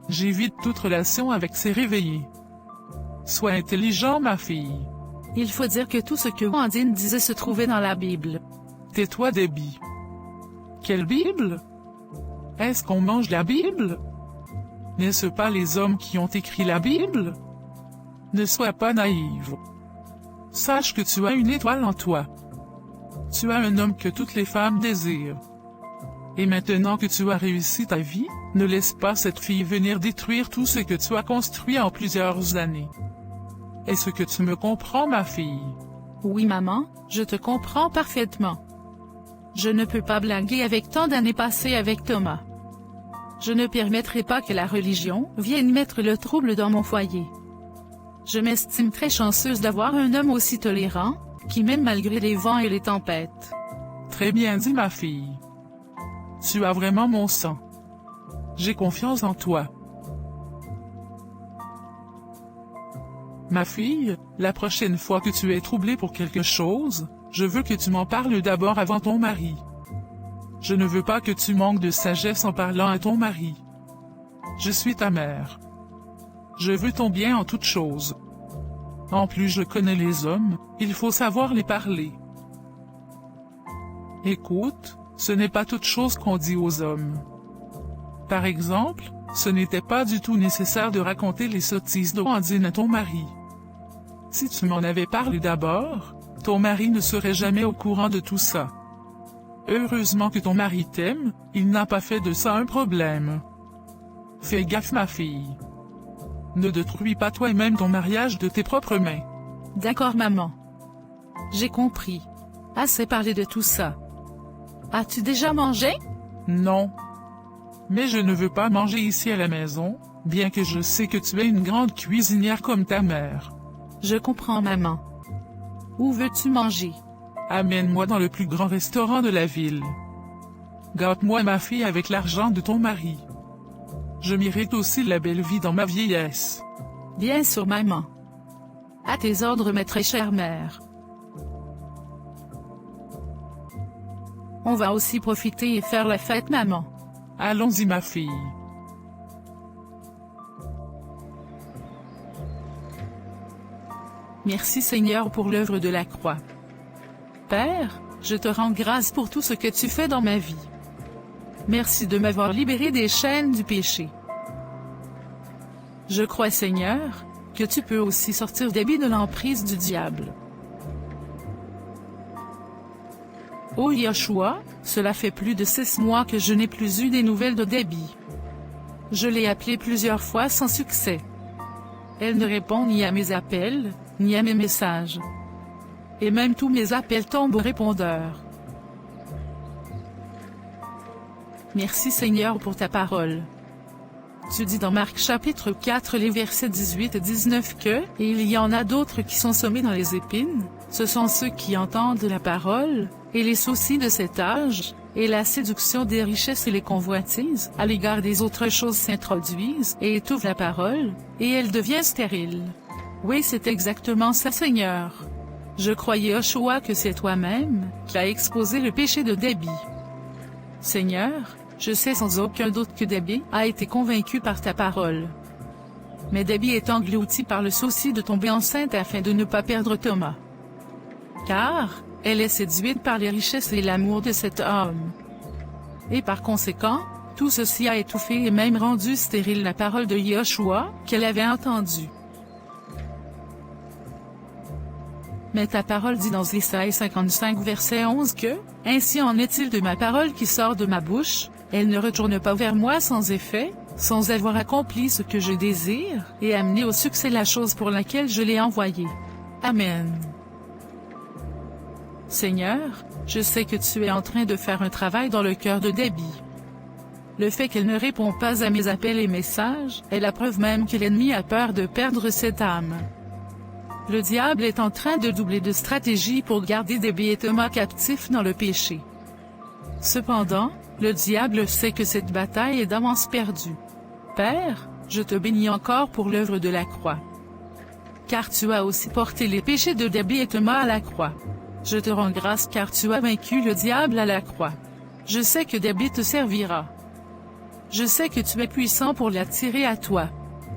J'évite toute relation avec ces réveillés. Sois intelligent ma fille. Il faut dire que tout ce que Wandine disait se trouvait dans la Bible. Tais-toi Debbie. Quelle Bible? Est-ce qu'on mange la Bible? N'est-ce pas les hommes qui ont écrit la Bible? Ne sois pas naïve. Sache que tu as une étoile en toi. Tu as un homme que toutes les femmes désirent. Et maintenant que tu as réussi ta vie, ne laisse pas cette fille venir détruire tout ce que tu as construit en plusieurs années. Est-ce que tu me comprends ma fille? Oui maman, je te comprends parfaitement. Je ne peux pas blaguer avec tant d'années passées avec Thomas. Je ne permettrai pas que la religion vienne mettre le trouble dans mon foyer. Je m'estime très chanceuse d'avoir un homme aussi tolérant, qui m'aime malgré les vents et les tempêtes. Très bien dit ma fille. Tu as vraiment mon sang. J'ai confiance en toi. Ma fille, la prochaine fois que tu es troublée pour quelque chose, je veux que tu m'en parles d'abord avant ton mari. Je ne veux pas que tu manques de sagesse en parlant à ton mari. Je suis ta mère. Je veux ton bien en toutes choses. En plus je connais les hommes, il faut savoir les parler. Écoute, ce n'est pas toute chose qu'on dit aux hommes. Par exemple, ce n'était pas du tout nécessaire de raconter les sottises de Wandine à ton mari. Si tu m'en avais parlé d'abord, ton mari ne serait jamais au courant de tout ça. Heureusement que ton mari t'aime, il n'a pas fait de ça un problème. Fais gaffe ma fille. Ne détruis pas toi-même ton mariage de tes propres mains. D'accord maman. J'ai compris. Assez parlé de tout ça. As-tu déjà mangé? Non. Mais je ne veux pas manger ici à la maison, bien que je sais que tu es une grande cuisinière comme ta mère. Je comprends maman. Où veux-tu manger? Amène-moi dans le plus grand restaurant de la ville. Gâte-moi ma fille avec l'argent de ton mari. Je mérite aussi la belle vie dans ma vieillesse. Bien sûr maman. À tes ordres ma très chère mère. On va aussi profiter et faire la fête maman. Allons-y ma fille. Merci Seigneur pour l'œuvre de la croix. Père, je te rends grâce pour tout ce que tu fais dans ma vie. Merci de m'avoir libéré des chaînes du péché. Je crois Seigneur, que tu peux aussi sortir Debbie de l'emprise du diable. Ô Yeshua, cela fait plus de 6 mois que je n'ai plus eu des nouvelles de Debbie. Je l'ai appelée plusieurs fois sans succès. Elle ne répond ni à mes appels, ni à mes messages. Et même tous mes appels tombent au répondeur. Merci Seigneur pour ta parole. Tu dis dans Marc chapitre 4 les versets 18 et 19 que, et il y en a d'autres qui sont semés dans les épines, ce sont ceux qui entendent la parole, et les soucis de cet âge, et la séduction des richesses et les convoitises à l'égard des autres choses s'introduisent et étouffent la parole, et elle devient stérile. Oui, c'est exactement ça, Seigneur. Je croyais, Yoshua, que c'est toi-même qui as exposé le péché de Debbie. Seigneur, je sais sans aucun doute que Debbie a été convaincue par ta parole. Mais Debbie est engloutie par le souci de tomber enceinte afin de ne pas perdre Thomas. Car, elle est séduite par les richesses et l'amour de cet homme. Et par conséquent, tout ceci a étouffé et même rendu stérile la parole de Yoshua qu'elle avait entendue. Mais ta parole dit dans Isaïe 55 verset 11 que, « Ainsi en est-il de ma parole qui sort de ma bouche, elle ne retourne pas vers moi sans effet, sans avoir accompli ce que je désire, et amené au succès la chose pour laquelle je l'ai envoyée. » Amen. Seigneur, je sais que tu es en train de faire un travail dans le cœur de Debbie. Le fait qu'elle ne répond pas à mes appels et messages est la preuve même que l'ennemi a peur de perdre cette âme. Le diable est en train de doubler de stratégie pour garder Debbie et Thomas captifs dans le péché. Cependant, le diable sait que cette bataille est d'avance perdue. Père, je te bénis encore pour l'œuvre de la croix. Car tu as aussi porté les péchés de Debbie et Thomas à la croix. Je te rends grâce car tu as vaincu le diable à la croix. Je sais que Debbie te servira. Je sais que tu es puissant pour l'attirer à toi.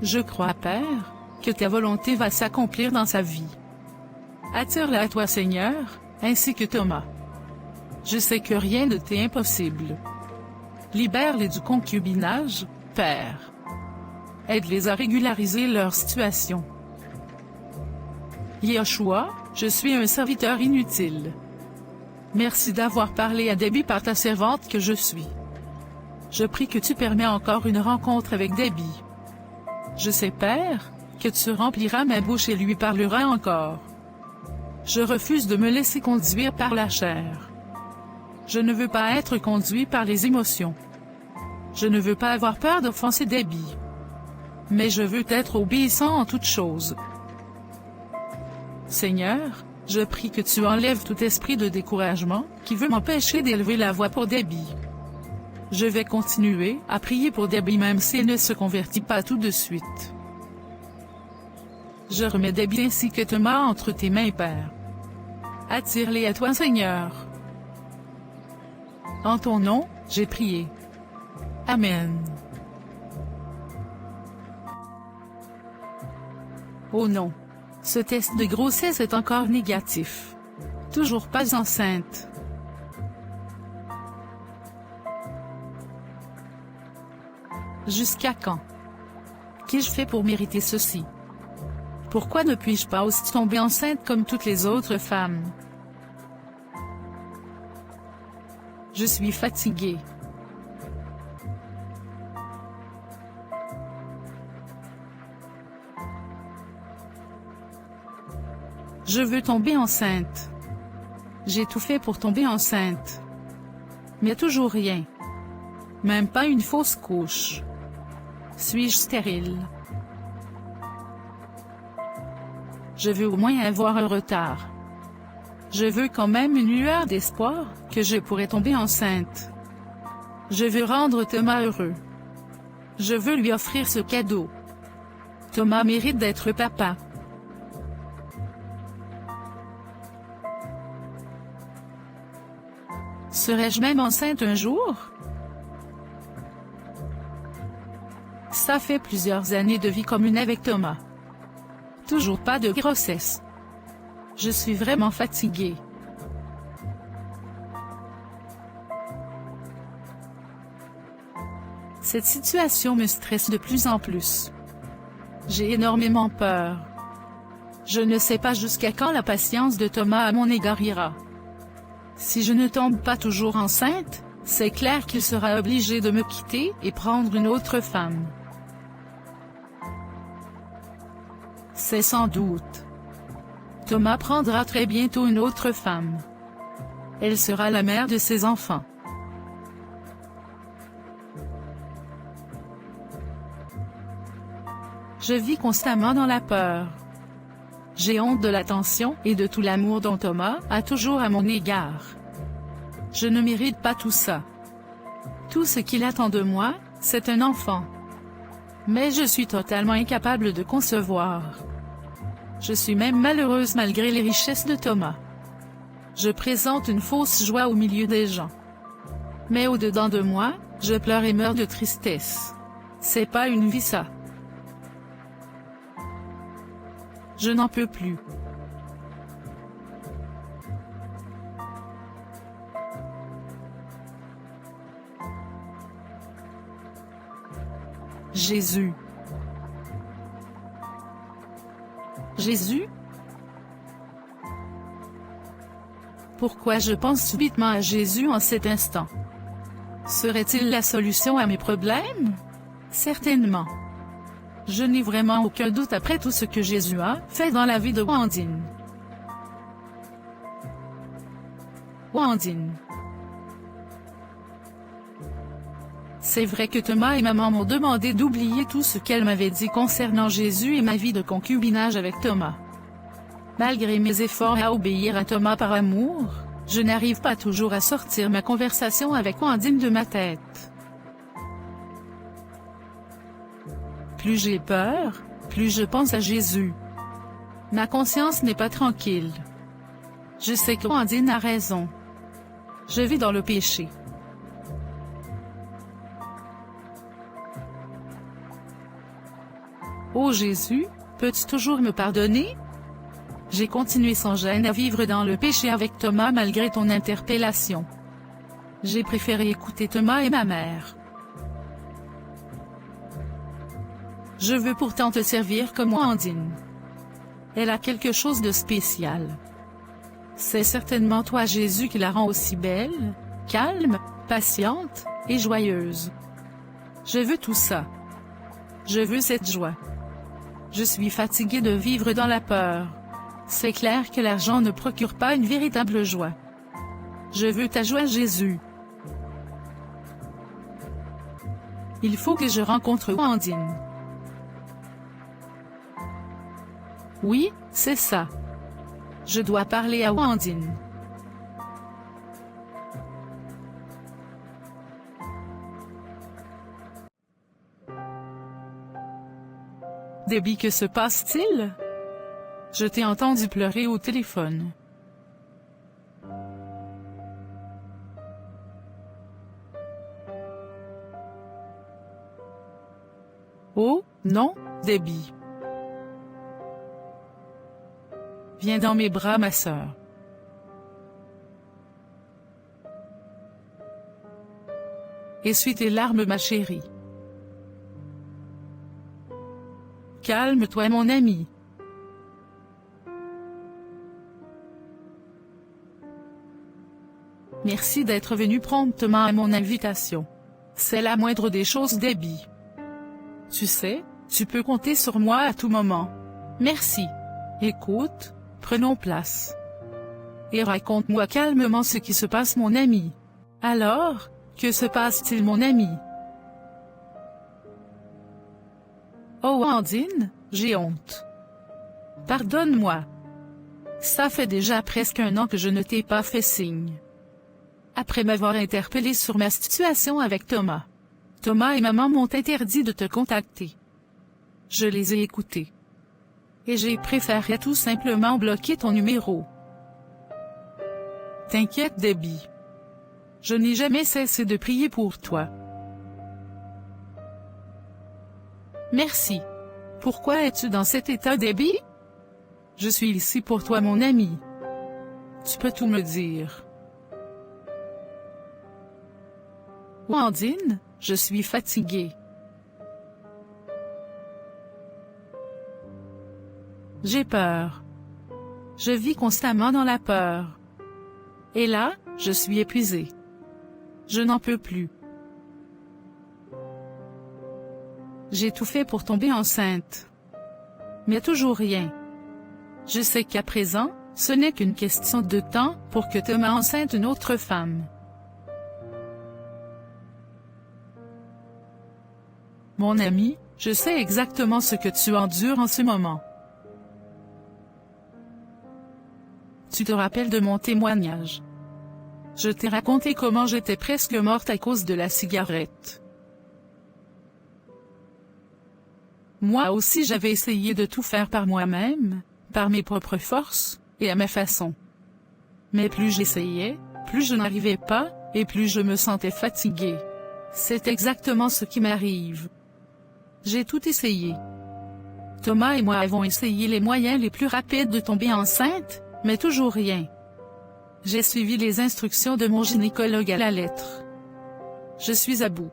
Je crois, Père, que ta volonté va s'accomplir dans sa vie. Attire-la à toi, Seigneur, ainsi que Thomas. Je sais que rien ne t'est impossible. Libère-les du concubinage, Père. Aide-les à régulariser leur situation. Yoshua, je suis un serviteur inutile. Merci d'avoir parlé à Debbie par ta servante que je suis. Je prie que tu permets encore une rencontre avec Debbie. Je sais, Père, que tu rempliras ma bouche et lui parleras encore. Je refuse de me laisser conduire par la chair. Je ne veux pas être conduit par les émotions. Je ne veux pas avoir peur d'offenser Debbie. Mais je veux être obéissant en toutes choses. Seigneur, je prie que tu enlèves tout esprit de découragement qui veut m'empêcher d'élever la voix pour Debbie. Je vais continuer à prier pour Debbie même si elle ne se convertit pas tout de suite. Je remets Debbie ainsi que Thomas entre tes mains, Père. Attire-les à toi, Seigneur. En ton nom, j'ai prié. Amen. Oh non. Ce test de grossesse est encore négatif. Toujours pas enceinte. Jusqu'à quand? Qu'ai-je fait pour mériter ceci? Pourquoi ne puis-je pas aussi tomber enceinte comme toutes les autres femmes? Je suis fatiguée. Je veux tomber enceinte. J'ai tout fait pour tomber enceinte. Mais toujours rien. Même pas une fausse couche. Suis-je stérile? Je veux au moins avoir un retard. Je veux quand même une lueur d'espoir que je pourrais tomber enceinte. Je veux rendre Thomas heureux. Je veux lui offrir ce cadeau. Thomas mérite d'être papa. Serais-je même enceinte un jour? Ça fait plusieurs années de vie commune avec Thomas. Toujours pas de grossesse. Je suis vraiment fatiguée. Cette situation me stresse de plus en plus. J'ai énormément peur. Je ne sais pas jusqu'à quand la patience de Thomas à mon égard ira. Si je ne tombe pas toujours enceinte, c'est clair qu'il sera obligé de me quitter et prendre une autre femme. C'est sans doute. Thomas prendra très bientôt une autre femme. Elle sera la mère de ses enfants. Je vis constamment dans la peur. J'ai honte de l'attention et de tout l'amour dont Thomas a toujours à mon égard. Je ne mérite pas tout ça. Tout ce qu'il attend de moi, c'est un enfant. Mais je suis totalement incapable de concevoir. Je suis même malheureuse malgré les richesses de Thomas. Je présente une fausse joie au milieu des gens. Mais au-dedans de moi, je pleure et meurs de tristesse. C'est pas une vie ça. Je n'en peux plus. Jésus. Jésus? Pourquoi je pense subitement à Jésus en cet instant? Serait-il la solution à mes problèmes? Certainement. Je n'ai vraiment aucun doute après tout ce que Jésus a fait dans la vie de Wandine. Wandine. C'est vrai que Thomas et maman m'ont demandé d'oublier tout ce qu'elle m'avait dit concernant Jésus et ma vie de concubinage avec Thomas. Malgré mes efforts à obéir à Thomas par amour, je n'arrive pas toujours à sortir ma conversation avec Wandine de ma tête. Plus j'ai peur, plus je pense à Jésus. Ma conscience n'est pas tranquille. Je sais que Wandine a raison. Je vis dans le péché. Ô Jésus, peux-tu toujours me pardonner? J'ai continué sans gêne à vivre dans le péché avec Thomas malgré ton interpellation. J'ai préféré écouter Thomas et ma mère. Je veux pourtant te servir comme Wandine. Elle a quelque chose de spécial. C'est certainement toi Jésus qui la rend aussi belle, calme, patiente, et joyeuse. Je veux tout ça. Je veux cette joie. Je suis fatiguée de vivre dans la peur. C'est clair que l'argent ne procure pas une véritable joie. Je veux ta joie Jésus. Il faut que je rencontre Wandine. Oui, c'est ça. Je dois parler à Wandine. Debbie, que se passe-t-il? Je t'ai entendu pleurer au téléphone. Oh, non, Debbie. Viens dans mes bras, ma sœur. Essuie tes larmes, ma chérie. Calme-toi, mon ami. Merci d'être venu promptement à mon invitation. C'est la moindre des choses, Debbie. Tu sais, tu peux compter sur moi à tout moment. Merci. Écoute, prenons place. Et raconte-moi calmement ce qui se passe, mon ami. Alors, que se passe-t-il, mon ami? Oh Wandine, j'ai honte. Pardonne-moi. Ça fait déjà presque 1 an que je ne t'ai pas fait signe. Après m'avoir interpellé sur ma situation avec Thomas. Thomas et maman m'ont interdit de te contacter. Je les ai écoutés. Et j'ai préféré tout simplement bloquer ton numéro. T'inquiète, Debbie. Je n'ai jamais cessé de prier pour toi. Merci. Pourquoi es-tu dans cet état, Debbie? Je suis ici pour toi, mon ami. Tu peux tout me dire. Wandine, je suis fatiguée. J'ai peur. Je vis constamment dans la peur. Et là, je suis épuisée. Je n'en peux plus. J'ai tout fait pour tomber enceinte. Mais toujours rien. Je sais qu'à présent, ce n'est qu'une question de temps pour que Thomas enceinte une autre femme. Mon ami, je sais exactement ce que tu endures en ce moment. Tu te rappelles de mon témoignage. Je t'ai raconté comment j'étais presque morte à cause de la cigarette. Moi aussi j'avais essayé de tout faire par moi-même, par mes propres forces, et à ma façon. Mais plus j'essayais, plus je n'arrivais pas, et plus je me sentais fatiguée. C'est exactement ce qui m'arrive. J'ai tout essayé. Thomas et moi avons essayé les moyens les plus rapides de tomber enceinte, mais toujours rien. J'ai suivi les instructions de mon gynécologue à la lettre. Je suis à bout.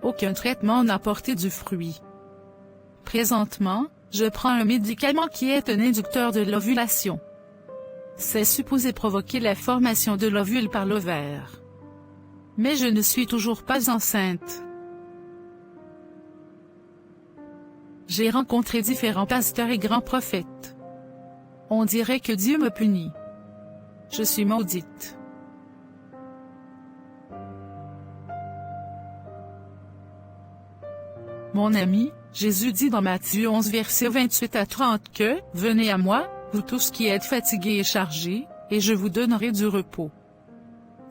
Aucun traitement n'a porté du fruit. Présentement, je prends un médicament qui est un inducteur de l'ovulation. C'est supposé provoquer la formation de l'ovule par l'ovaire. Mais je ne suis toujours pas enceinte. J'ai rencontré différents pasteurs et grands prophètes. On dirait que Dieu me punit. Je suis maudite. Mon ami, Jésus dit dans Matthieu 11 versets 28 à 30 que « Venez à moi, vous tous qui êtes fatigués et chargés, et je vous donnerai du repos.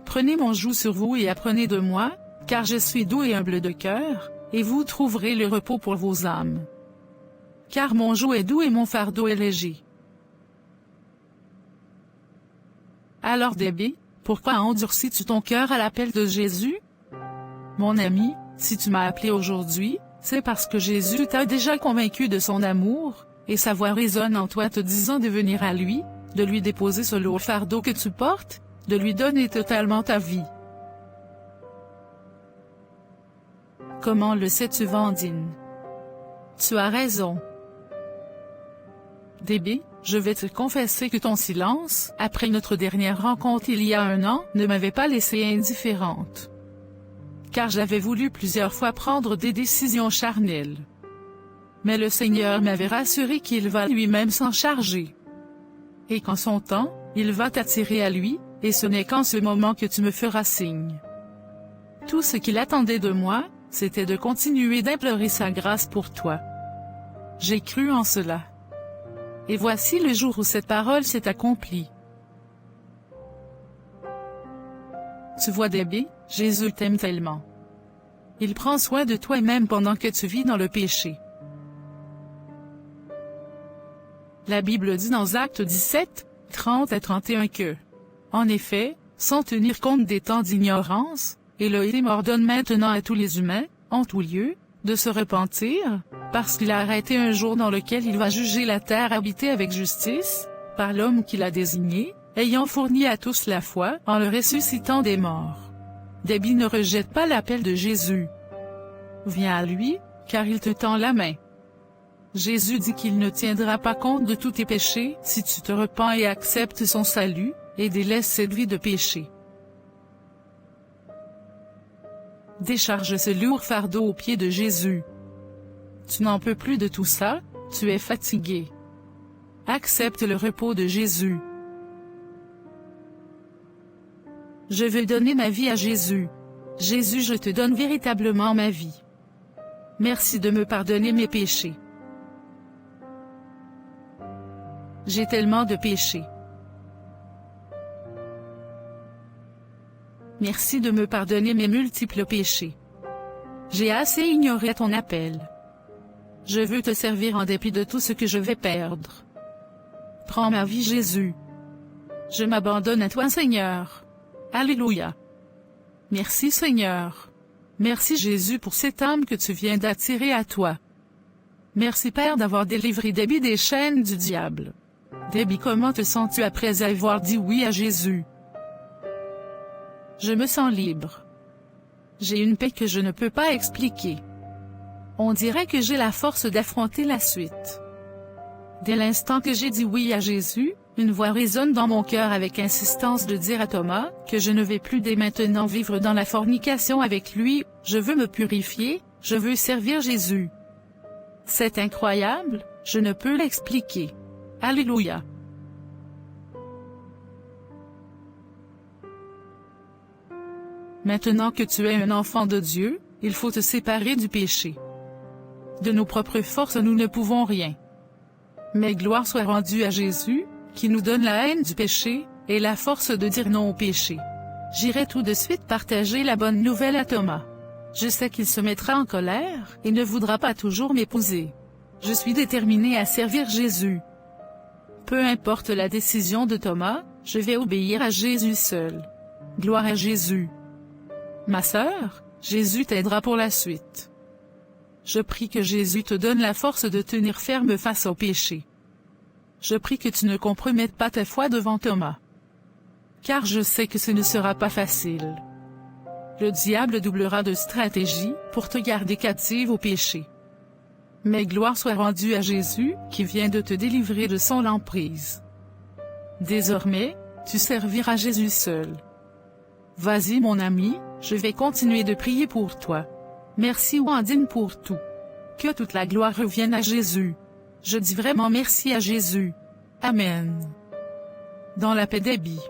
Prenez mon joug sur vous et apprenez de moi, car je suis doux et humble de cœur, et vous trouverez le repos pour vos âmes. Car mon joug est doux et mon fardeau est léger. » Alors Debbie, pourquoi endurcis-tu ton cœur à l'appel de Jésus? Mon ami, si tu m'as appelé aujourd'hui, c'est parce que Jésus t'a déjà convaincu de son amour, et sa voix résonne en toi te disant de venir à lui, de lui déposer ce lourd fardeau que tu portes, de lui donner totalement ta vie. Comment le sais-tu, Vandine? Tu as raison. Debbie, je vais te confesser que ton silence, après notre dernière rencontre il y a 1 an, ne m'avait pas laissée indifférente. Car j'avais voulu plusieurs fois prendre des décisions charnelles. Mais le Seigneur m'avait rassuré qu'il va lui-même s'en charger. Et qu'en son temps, il va t'attirer à lui, et ce n'est qu'en ce moment que tu me feras signe. Tout ce qu'il attendait de moi, c'était de continuer d'implorer sa grâce pour toi. J'ai cru en cela. Et voici le jour où cette parole s'est accomplie. Tu vois Debbie, Jésus t'aime tellement. Il prend soin de toi même pendant que tu vis dans le péché. La Bible dit dans Actes 17, 30 à 31 que, en effet, sans tenir compte des temps d'ignorance, Élohim ordonne maintenant à tous les humains, en tout lieu, de se repentir, parce qu'il a arrêté un jour dans lequel il va juger la terre habitée avec justice, par l'homme qu'il a désigné, ayant fourni à tous la foi, en le ressuscitant des morts. Debbie ne rejette pas l'appel de Jésus. Viens à lui, car il te tend la main. Jésus dit qu'il ne tiendra pas compte de tous tes péchés si tu te repens et acceptes son salut, et délaisses cette vie de péché. Décharge ce lourd fardeau aux pieds de Jésus. Tu n'en peux plus de tout ça, tu es fatigué. Accepte le repos de Jésus. Je veux donner ma vie à Jésus. Jésus, je te donne véritablement ma vie. Merci de me pardonner mes péchés. J'ai tellement de péchés. Merci de me pardonner mes multiples péchés. J'ai assez ignoré ton appel. Je veux te servir en dépit de tout ce que je vais perdre. Prends ma vie, Jésus. Je m'abandonne à toi, Seigneur. Alléluia. Merci, Seigneur. Merci, Jésus, pour cette âme que tu viens d'attirer à toi. Merci, Père, d'avoir délivré Debbie des chaînes du diable. Debbie, comment te sens-tu après avoir dit oui à Jésus? Je me sens libre. J'ai une paix que je ne peux pas expliquer. On dirait que j'ai la force d'affronter la suite. Dès l'instant que j'ai dit oui à Jésus, une voix résonne dans mon cœur avec insistance de dire à Thomas que je ne vais plus dès maintenant vivre dans la fornication avec lui, je veux me purifier, je veux servir Jésus. C'est incroyable, je ne peux l'expliquer. Alléluia. Maintenant que tu es un enfant de Dieu, il faut te séparer du péché. De nos propres forces nous ne pouvons rien. Mais gloire soit rendue à Jésus, qui nous donne la haine du péché, et la force de dire non au péché. J'irai tout de suite partager la bonne nouvelle à Thomas. Je sais qu'il se mettra en colère et ne voudra pas toujours m'épouser. Je suis déterminée à servir Jésus. Peu importe la décision de Thomas, je vais obéir à Jésus seul. Gloire à Jésus. Ma sœur, Jésus t'aidera pour la suite. Je prie que Jésus te donne la force de tenir ferme face au péché. Je prie que tu ne compromettes pas ta foi devant Thomas. Car je sais que ce ne sera pas facile. Le diable doublera de stratégie pour te garder captive au péché. Mais gloire soit rendue à Jésus, qui vient de te délivrer de son emprise. Désormais, tu serviras Jésus seul. Vas-y mon ami, je vais continuer de prier pour toi. Merci Wandine pour tout. Que toute la gloire revienne à Jésus. Je dis vraiment merci à Jésus. Amen. Dans la paix d'Abby.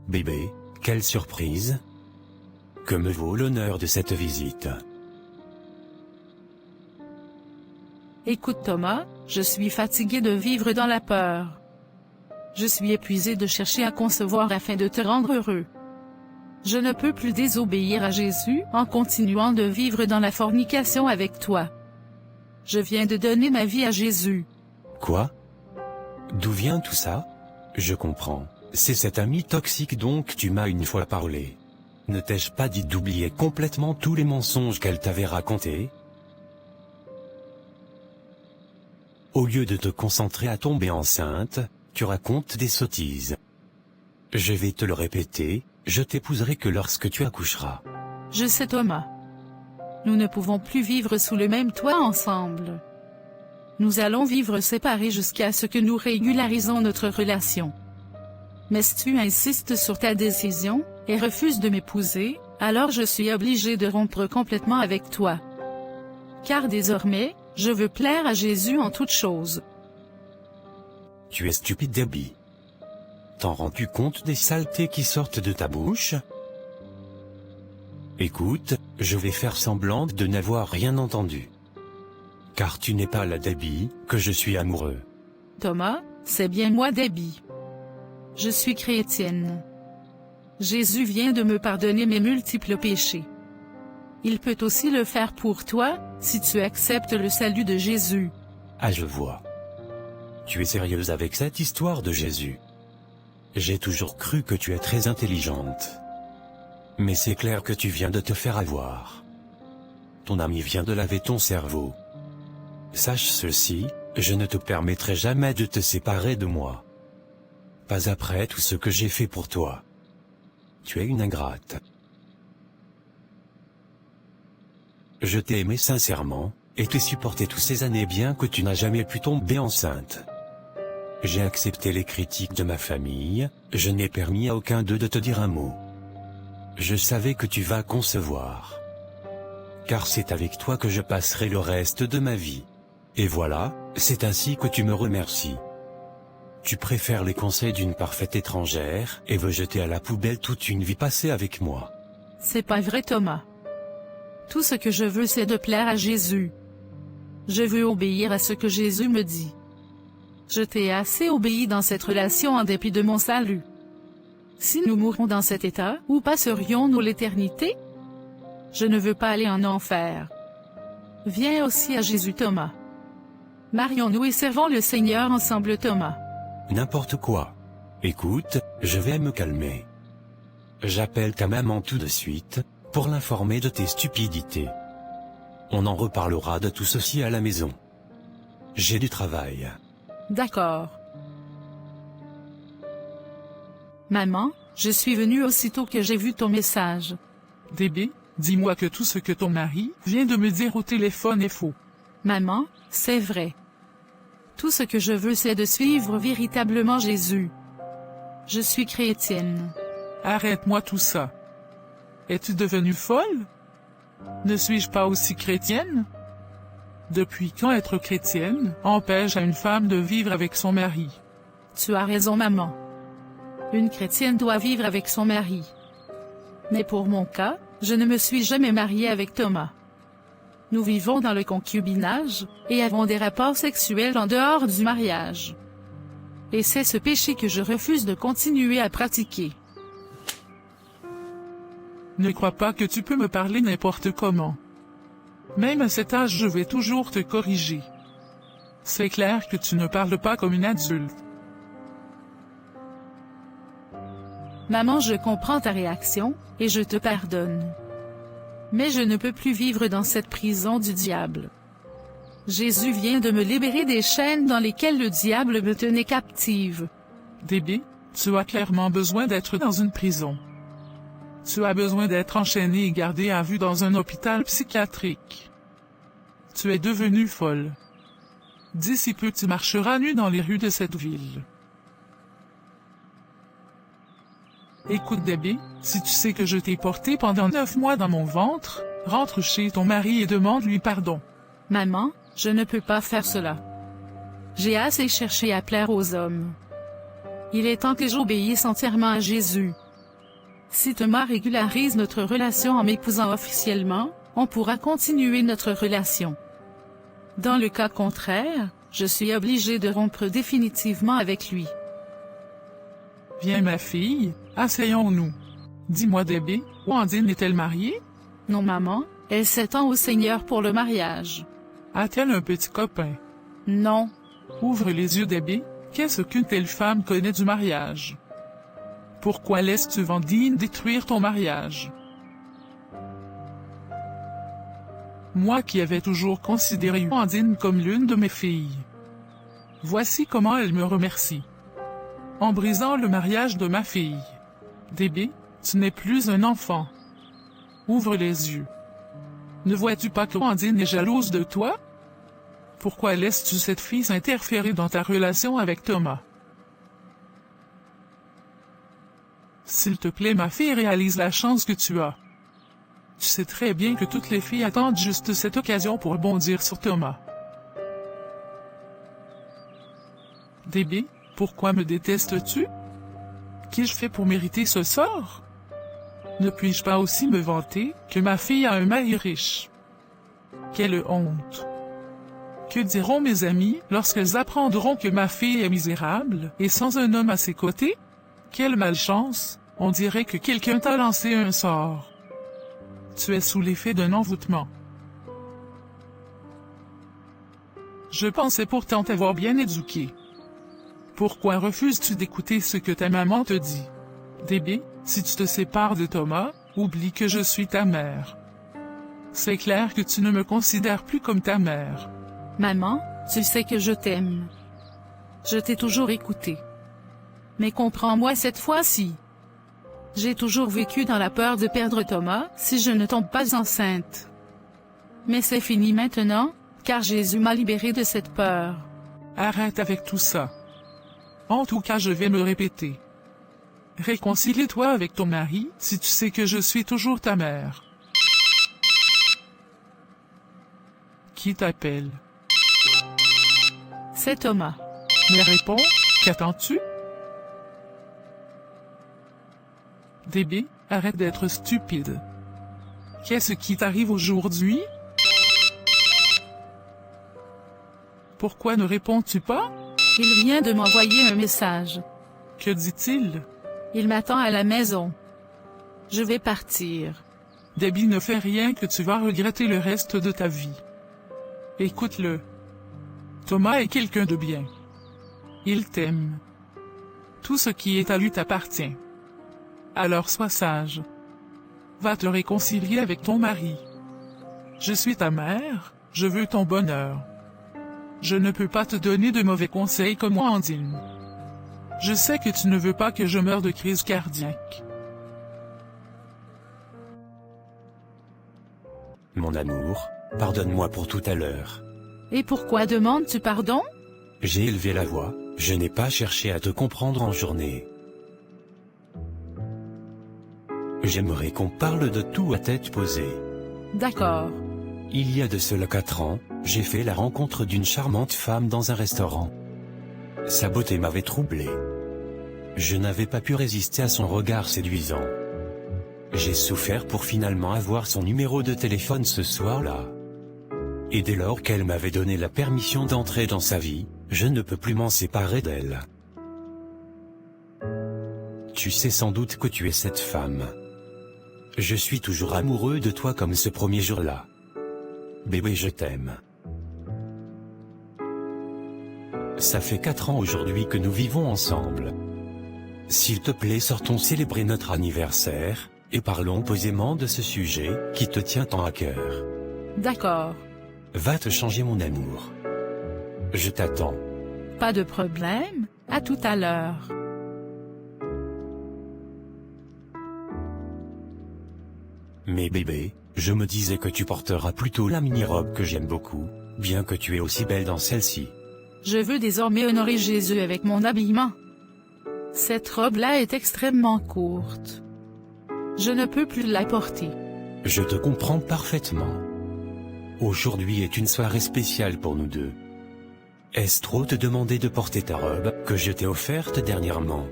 Bébé, quelle surprise! Que me vaut l'honneur de cette visite? Écoute Thomas, je suis fatigué de vivre dans la peur. Je suis épuisé de chercher à concevoir afin de te rendre heureux. Je ne peux plus désobéir à Jésus en continuant de vivre dans la fornication avec toi. Je viens de donner ma vie à Jésus. Quoi? D'où vient tout ça? Je comprends. C'est cette amie toxique dont tu m'as une fois parlé. Ne t'ai-je pas dit d'oublier complètement tous les mensonges qu'elle t'avait racontés? Au lieu de te concentrer à tomber enceinte, tu racontes des sottises. Je vais te le répéter, je t'épouserai que lorsque tu accoucheras. Je sais Thomas. Nous ne pouvons plus vivre sous le même toit ensemble. Nous allons vivre séparés jusqu'à ce que nous régularisons notre relation. Mais si tu insistes sur ta décision, et refuses de m'épouser, alors je suis obligé de rompre complètement avec toi. Car désormais, je veux plaire à Jésus en toutes choses. Tu es stupide Abby. T'en rends-tu compte des saletés qui sortent de ta bouche? Écoute, je vais faire semblant de n'avoir rien entendu. Car tu n'es pas la Debbie que je suis amoureux. Thomas, c'est bien moi Debbie. Je suis chrétienne. Jésus vient de me pardonner mes multiples péchés. Il peut aussi le faire pour toi, si tu acceptes le salut de Jésus. Ah je vois. Tu es sérieuse avec cette histoire de Jésus. J'ai toujours cru que tu es très intelligente. Mais c'est clair que tu viens de te faire avoir. Ton ami vient de laver ton cerveau. Sache ceci, je ne te permettrai jamais de te séparer de moi. Pas après tout ce que j'ai fait pour toi. Tu es une ingrate. Je t'ai aimé sincèrement, et t'ai supporté toutes ces années bien que tu n'as jamais pu tomber enceinte. J'ai accepté les critiques de ma famille, je n'ai permis à aucun d'eux de te dire un mot. Je savais que tu vas concevoir. Car c'est avec toi que je passerai le reste de ma vie. Et voilà, c'est ainsi que tu me remercies. Tu préfères les conseils d'une parfaite étrangère, et veux jeter à la poubelle toute une vie passée avec moi. C'est pas vrai Thomas. Tout ce que je veux c'est de plaire à Jésus. Je veux obéir à ce que Jésus me dit. Je t'ai assez obéi dans cette relation en dépit de mon salut. Si nous mourons dans cet état, où passerions-nous l'éternité? Je ne veux pas aller en enfer. Viens aussi à Jésus Thomas. Marions-nous et servons le Seigneur ensemble Thomas. N'importe quoi. Écoute, je vais me calmer. J'appelle ta maman tout de suite, pour l'informer de tes stupidités. On en reparlera de tout ceci à la maison. J'ai du travail. D'accord. Maman, je suis venue aussitôt que j'ai vu ton message. Debbie, dis-moi que tout ce que ton mari vient de me dire au téléphone est faux. Maman, c'est vrai. Tout ce que je veux c'est de suivre véritablement Jésus. Je suis chrétienne. Arrête-moi tout ça. Es-tu devenue folle? Ne suis-je pas aussi chrétienne? Depuis quand être chrétienne empêche à une femme de vivre avec son mari? Tu as raison maman. Une chrétienne doit vivre avec son mari. Mais pour mon cas, je ne me suis jamais mariée avec Thomas. Nous vivons dans le concubinage, et avons des rapports sexuels en dehors du mariage. Et c'est ce péché que je refuse de continuer à pratiquer. Ne crois pas que tu peux me parler n'importe comment. Même à cet âge, je vais toujours te corriger. C'est clair que tu ne parles pas comme une adulte. Maman, je comprends ta réaction, et je te pardonne. Mais je ne peux plus vivre dans cette prison du diable. Jésus vient de me libérer des chaînes dans lesquelles le diable me tenait captive. Debbie, tu as clairement besoin d'être dans une prison. Tu as besoin d'être enchaîné et gardé à vue dans un hôpital psychiatrique. Tu es devenue folle. D'ici peu tu marcheras nu dans les rues de cette ville. Écoute Debbie, si tu sais que je t'ai porté pendant 9 mois dans mon ventre, rentre chez ton mari et demande-lui pardon. Maman, je ne peux pas faire cela. J'ai assez cherché à plaire aux hommes. Il est temps que j'obéisse entièrement à Jésus. Si Thomas régularise notre relation en m'épousant officiellement, on pourra continuer notre relation. Dans le cas contraire, je suis obligée de rompre définitivement avec lui. Viens ma fille, asseyons-nous. Dis-moi Debbie, Wandine est-elle mariée? Non maman, elle s'étend au Seigneur pour le mariage. A-t-elle un petit copain? Non. Ouvre les yeux Debbie, qu'est-ce qu'une telle femme connaît du mariage? Pourquoi laisses-tu Wandine détruire ton mariage? Moi qui avais toujours considéré Wandine comme l'une de mes filles. Voici comment elle me remercie. En brisant le mariage de ma fille. Debbie, tu n'es plus un enfant. Ouvre les yeux. Ne vois-tu pas que Wandine est jalouse de toi? Pourquoi laisses-tu cette fille s'interférer dans ta relation avec Thomas? S'il te plaît ma fille, réalise la chance que tu as. Tu sais très bien que toutes les filles attendent juste cette occasion pour bondir sur Thomas. Debbie, pourquoi me détestes-tu? Qu'ai-je fait pour mériter ce sort? Ne puis-je pas aussi me vanter que ma fille a un mari riche? Quelle honte! Que diront mes amis lorsqu'elles apprendront que ma fille est misérable et sans un homme à ses côtés? Quelle malchance! On dirait que quelqu'un t'a lancé un sort. Tu es sous l'effet d'un envoûtement. Je pensais pourtant t'avoir bien éduqué. Pourquoi refuses-tu d'écouter ce que ta maman te dit? Debbie, si tu te sépares de Thomas, oublie que je suis ta mère. C'est clair que tu ne me considères plus comme ta mère. Maman, tu sais que je t'aime. Je t'ai toujours écouté. Mais comprends-moi cette fois-ci. J'ai toujours vécu dans la peur de perdre Thomas si je ne tombe pas enceinte. Mais c'est fini maintenant, car Jésus m'a libérée de cette peur. Arrête avec tout ça. En tout cas, je vais me répéter. Réconcilie-toi avec ton mari si tu sais que je suis toujours ta mère. Qui t'appelle? C'est Thomas. Mais réponds, qu'attends-tu? Debbie, arrête d'être stupide. Qu'est-ce qui t'arrive aujourd'hui? Pourquoi ne réponds-tu pas? Il vient de m'envoyer un message. Que dit-il? Il m'attend à la maison. Je vais partir. Debbie, ne fais rien que tu vas regretter le reste de ta vie. Écoute-le. Thomas est quelqu'un de bien. Il t'aime. Tout ce qui est à lui t'appartient. Alors sois sage. Va te réconcilier avec ton mari. Je suis ta mère, je veux ton bonheur. Je ne peux pas te donner de mauvais conseils comme Wandine. Je sais que tu ne veux pas que je meure de crise cardiaque. Mon amour, pardonne-moi pour tout à l'heure. Et pourquoi demandes-tu pardon? J'ai élevé la voix, je n'ai pas cherché à te comprendre en journée. J'aimerais qu'on parle de tout à tête posée. D'accord. Il y a de cela 4 ans, j'ai fait la rencontre d'une charmante femme dans un restaurant. Sa beauté m'avait troublé. Je n'avais pas pu résister à son regard séduisant. J'ai souffert pour finalement avoir son numéro de téléphone ce soir-là. Et dès lors qu'elle m'avait donné la permission d'entrer dans sa vie, je ne peux plus m'en séparer d'elle. Tu sais sans doute que tu es cette femme. Je suis toujours amoureux de toi comme ce premier jour-là. Bébé, je t'aime. Ça fait 4 ans aujourd'hui que nous vivons ensemble. S'il te plaît, sortons célébrer notre anniversaire, et parlons posément de ce sujet qui te tient tant à cœur. D'accord. Va te changer, mon amour. Je t'attends. Pas de problème, à tout à l'heure. Mais bébé, je me disais que tu porteras plutôt la mini-robe que j'aime beaucoup, bien que tu es aussi belle dans celle-ci. Je veux désormais honorer Jésus avec mon habillement. Cette robe-là est extrêmement courte. Je ne peux plus la porter. Je te comprends parfaitement. Aujourd'hui est une soirée spéciale pour nous deux. Est-ce trop te demander de porter ta robe que je t'ai offerte dernièrement?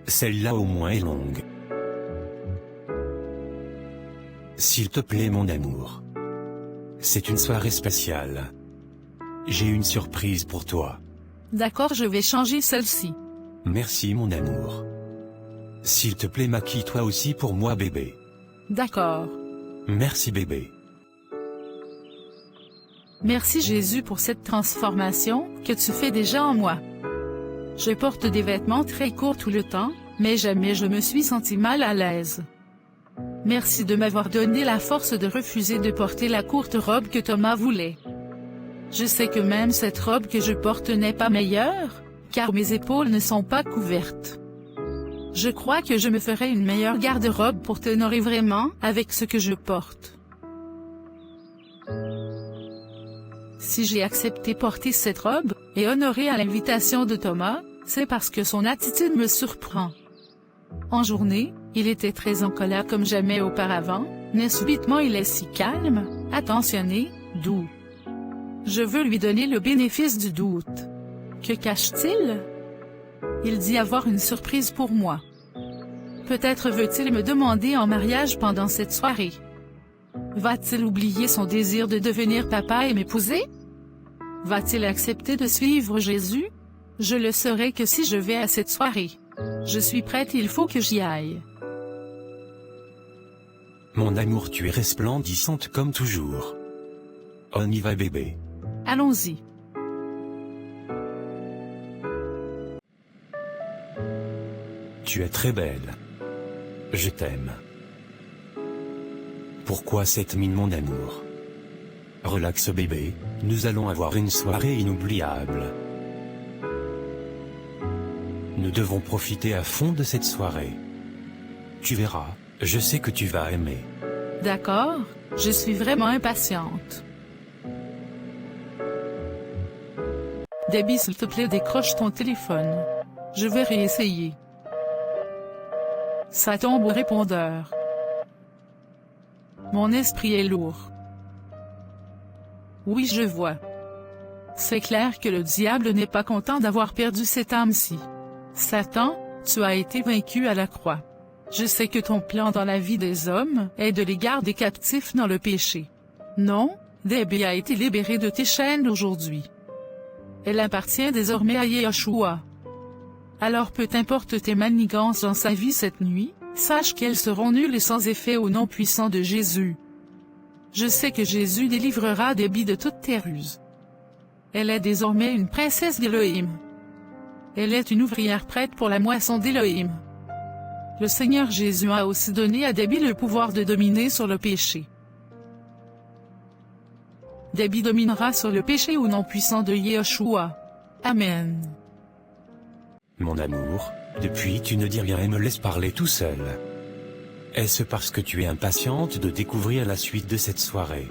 Celle-là au moins est longue. S'il te plaît, mon amour. C'est une soirée spéciale. J'ai une surprise pour toi. D'accord, je vais changer celle-ci. Merci, mon amour. S'il te plaît, maquille-toi aussi pour moi, bébé. D'accord. Merci, bébé. Merci Jésus pour cette transformation que tu fais déjà en moi. Je porte des vêtements très courts tout le temps, mais jamais je me suis senti mal à l'aise. Merci de m'avoir donné la force de refuser de porter la courte robe que Thomas voulait. Je sais que même cette robe que je porte n'est pas meilleure, car mes épaules ne sont pas couvertes. Je crois que je me ferai une meilleure garde-robe pour t'honorer vraiment avec ce que je porte. Si j'ai accepté porter cette robe, et honoré à l'invitation de Thomas, c'est parce que son attitude me surprend. En journée, il était très en colère comme jamais auparavant, mais subitement il est si calme, attentionné, doux. Je veux lui donner le bénéfice du doute. Que cache-t-il? Il dit avoir une surprise pour moi. Peut-être veut-il me demander en mariage pendant cette soirée. Va-t-il oublier son désir de devenir papa et m'épouser? Va-t-il accepter de suivre Jésus? Je le saurai que si je vais à cette soirée. Je suis prête, il faut que j'y aille. Mon amour, tu es resplendissante comme toujours. On y va, bébé. Allons-y. Tu es très belle. Je t'aime. Pourquoi cette mine, mon amour? Relax, bébé, nous allons avoir une soirée inoubliable. Nous devons profiter à fond de cette soirée. Tu verras, je sais que tu vas aimer. D'accord, je suis vraiment impatiente. Debbie, s'il te plaît, décroche ton téléphone. Je vais réessayer. Ça tombe au répondeur. Mon esprit est lourd. Oui, je vois. C'est clair que le diable n'est pas content d'avoir perdu cette âme-ci. Satan, tu as été vaincu à la croix. Je sais que ton plan dans la vie des hommes est de les garder captifs dans le péché. Non, Debbie a été libérée de tes chaînes aujourd'hui. Elle appartient désormais à Yeshua. Alors peu importe tes manigances dans sa vie cette nuit, sache qu'elles seront nulles et sans effet au nom puissant de Jésus. Je sais que Jésus délivrera Debbie de toutes tes ruses. Elle est désormais une princesse d'Élohim. Elle est une ouvrière prête pour la moisson d'Élohim. Le Seigneur Jésus a aussi donné à Debbie le pouvoir de dominer sur le péché. Debbie dominera sur le péché au nom puissant de Yeshua. Amen. Mon amour, depuis tu ne dis rien et me laisses parler tout seul. Est-ce parce que tu es impatiente de découvrir la suite de cette soirée?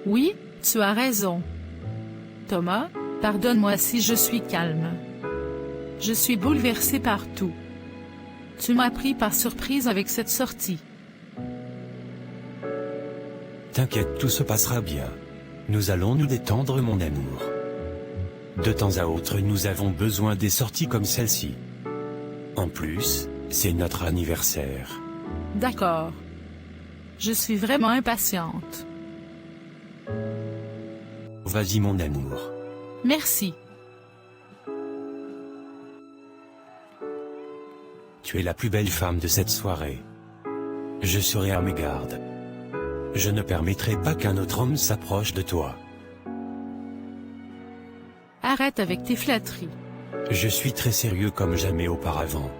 Oui, tu as raison. Thomas, pardonne-moi si je suis calme. Je suis bouleversée par tout. Tu m'as pris par surprise avec cette sortie. T'inquiète, tout se passera bien. Nous allons nous détendre, mon amour. De temps à autre, nous avons besoin des sorties comme celle-ci. En plus, c'est notre anniversaire. D'accord. Je suis vraiment impatiente. Vas-y, mon amour. Merci. Tu es la plus belle femme de cette soirée. Je serai à mes gardes. Je ne permettrai pas qu'un autre homme s'approche de toi. Arrête avec tes flatteries. Je suis très sérieux comme jamais auparavant.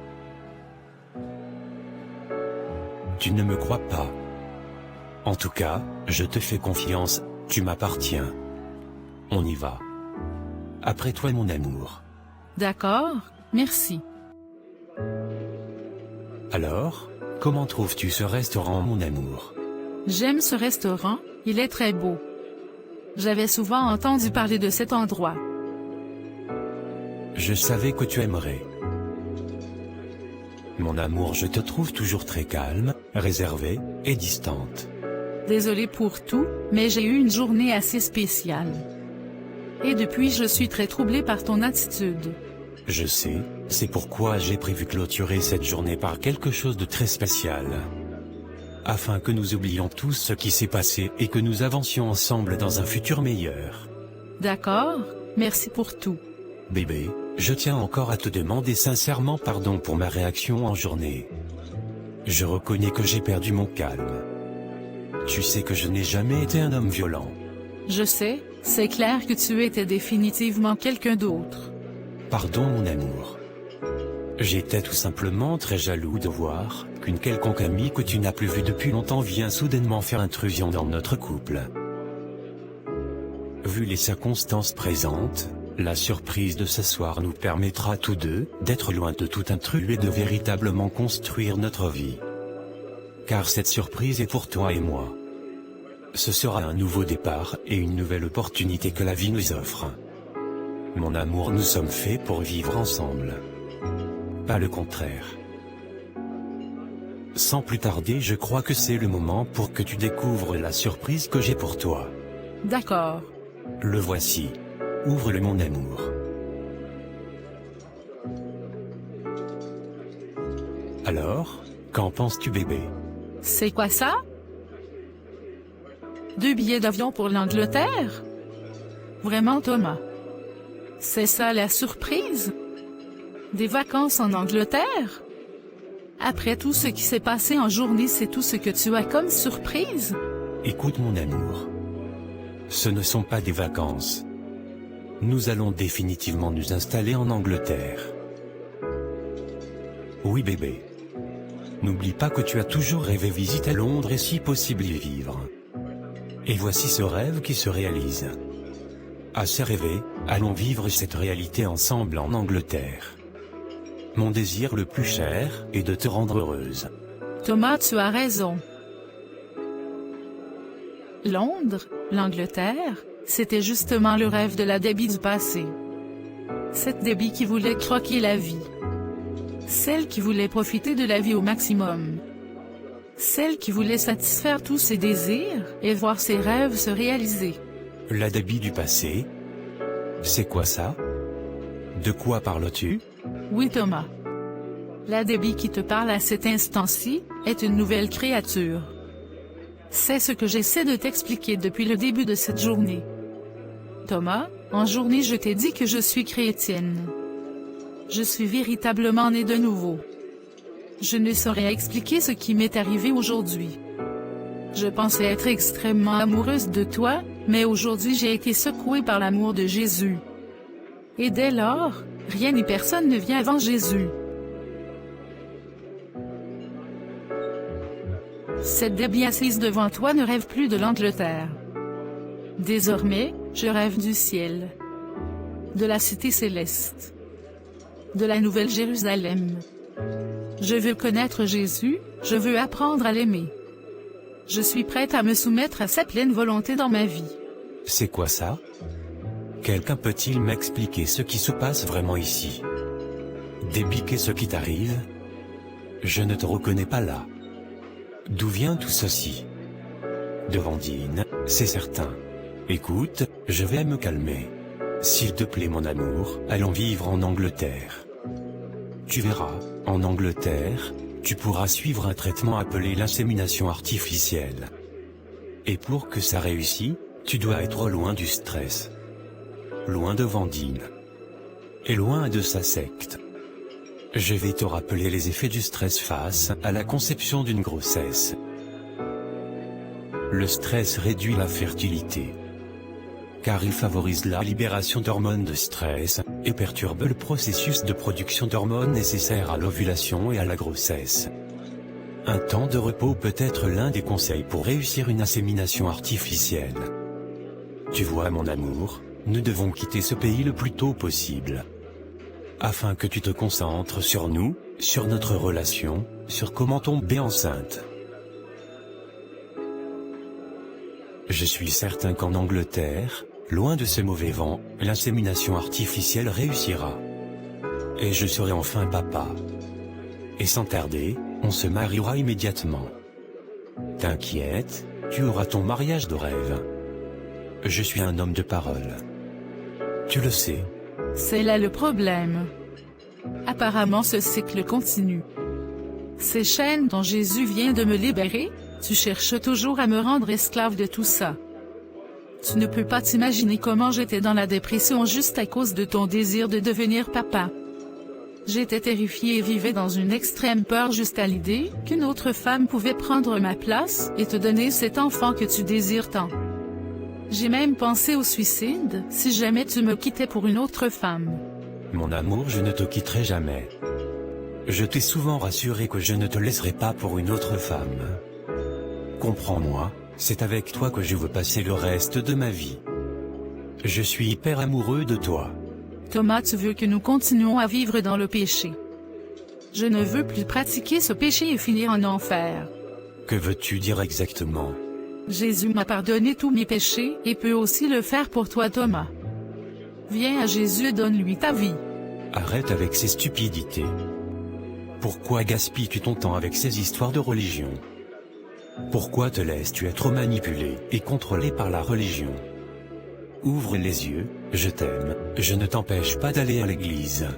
Tu ne me crois pas. En tout cas, je te fais confiance, tu m'appartiens. On y va. Après toi mon amour. D'accord, merci. Alors, comment trouves-tu ce restaurant mon amour? J'aime ce restaurant, il est très beau. J'avais souvent entendu parler de cet endroit. Je savais que tu aimerais. Mon amour, je te trouve toujours très calme, réservée, et distante. Désolée pour tout, mais j'ai eu une journée assez spéciale. Et depuis je suis très troublée par ton attitude. Je sais, c'est pourquoi j'ai prévu clôturer cette journée par quelque chose de très spécial. Afin que nous oublions tous ce qui s'est passé et que nous avancions ensemble dans un futur meilleur. D'accord, merci pour tout. Bébé, je tiens encore à te demander sincèrement pardon pour ma réaction en journée. Je reconnais que j'ai perdu mon calme. Tu sais que je n'ai jamais été un homme violent. Je sais, c'est clair que tu étais définitivement quelqu'un d'autre. Pardon mon amour. J'étais tout simplement très jaloux de voir qu'une quelconque amie que tu n'as plus vue depuis longtemps vient soudainement faire intrusion dans notre couple. Vu les circonstances présentes, la surprise de ce soir nous permettra tous deux d'être loin de tout intrus et de véritablement construire notre vie. Car cette surprise est pour toi et moi. Ce sera un nouveau départ et une nouvelle opportunité que la vie nous offre. Mon amour, nous sommes faits pour vivre ensemble. Pas le contraire. Sans plus tarder, je crois que c'est le moment pour que tu découvres la surprise que j'ai pour toi. D'accord. Le voici. Ouvre-le mon amour. Alors, qu'en penses-tu bébé? C'est quoi ça? 2 billets d'avion pour l'Angleterre? Vraiment Thomas? C'est ça la surprise? Des vacances en Angleterre? Après tout ce qui s'est passé en journée, c'est tout ce que tu as comme surprise? Écoute mon amour. Ce ne sont pas des vacances. Nous allons définitivement nous installer en Angleterre. Oui bébé. N'oublie pas que tu as toujours rêvé visiter Londres et si possible y vivre. Et voici ce rêve qui se réalise. Assez rêvé, allons vivre cette réalité ensemble en Angleterre. Mon désir le plus cher est de te rendre heureuse. Thomas, tu as raison. Londres, l'Angleterre, c'était justement le rêve de la Debbie du passé. Cette Debbie qui voulait croquer la vie. Celle qui voulait profiter de la vie au maximum. Celle qui voulait satisfaire tous ses désirs et voir ses rêves se réaliser. La Debbie du passé? C'est quoi ça? De quoi parles-tu? Oui Thomas. La Debbie qui te parle à cet instant-ci, est une nouvelle créature. C'est ce que j'essaie de t'expliquer depuis le début de cette journée. Thomas, en journée je t'ai dit que je suis chrétienne. Je suis véritablement née de nouveau. Je ne saurais expliquer ce qui m'est arrivé aujourd'hui. Je pensais être extrêmement amoureuse de toi, mais aujourd'hui j'ai été secouée par l'amour de Jésus. Et dès lors, rien ni personne ne vient avant Jésus. Cette Debbie assise devant toi ne rêve plus de l'Angleterre. Désormais, je rêve du ciel. De la cité céleste. De la nouvelle Jérusalem. Je veux connaître Jésus, je veux apprendre à l'aimer. Je suis prête à me soumettre à sa pleine volonté dans ma vie. C'est quoi ça? Quelqu'un peut-il m'expliquer ce qui se passe vraiment ici? Debbie, qu'est-ce qui t'arrive? Je ne te reconnais pas là. D'où vient tout ceci? De Vandine, c'est certain. Écoute, je vais me calmer. S'il te plaît mon amour, allons vivre en Angleterre. Tu verras, en Angleterre, tu pourras suivre un traitement appelé l'insémination artificielle. Et pour que ça réussisse, tu dois être loin du stress. Loin de Vandine. Et loin de sa secte. Je vais te rappeler les effets du stress face à la conception d'une grossesse. Le stress réduit la fertilité, car il favorise la libération d'hormones de stress, et perturbe le processus de production d'hormones nécessaires à l'ovulation et à la grossesse. Un temps de repos peut être l'un des conseils pour réussir une insémination artificielle. Tu vois mon amour, nous devons quitter ce pays le plus tôt possible, afin que tu te concentres sur nous, sur notre relation, sur comment tomber enceinte. Je suis certain qu'en Angleterre, loin de ce mauvais vent, l'insémination artificielle réussira. Et je serai enfin papa. Et sans tarder, on se mariera immédiatement. T'inquiète, tu auras ton mariage de rêve. Je suis un homme de parole. Tu le sais. C'est là le problème. Apparemment ce cycle continue. Ces chaînes dont Jésus vient de me libérer, tu cherches toujours à me rendre esclave de tout ça. Tu ne peux pas t'imaginer comment j'étais dans la dépression juste à cause de ton désir de devenir papa. J'étais terrifiée et vivais dans une extrême peur juste à l'idée qu'une autre femme pouvait prendre ma place et te donner cet enfant que tu désires tant. J'ai même pensé au suicide, si jamais tu me quittais pour une autre femme. Mon amour, je ne te quitterai jamais. Je t'ai souvent rassuré que je ne te laisserai pas pour une autre femme. Comprends-moi, c'est avec toi que je veux passer le reste de ma vie. Je suis hyper amoureux de toi. Thomas, tu veux que nous continuions à vivre dans le péché. Je ne veux plus pratiquer ce péché et finir en enfer. Que veux-tu dire exactement? Jésus m'a pardonné tous mes péchés et peut aussi le faire pour toi, Thomas. Viens à Jésus et donne-lui ta vie. Arrête avec ces stupidités. Pourquoi gaspilles-tu ton temps avec ces histoires de religion? Pourquoi te laisses-tu être manipulé et contrôlé par la religion? Ouvre les yeux, je t'aime, je ne t'empêche pas d'aller à l'église.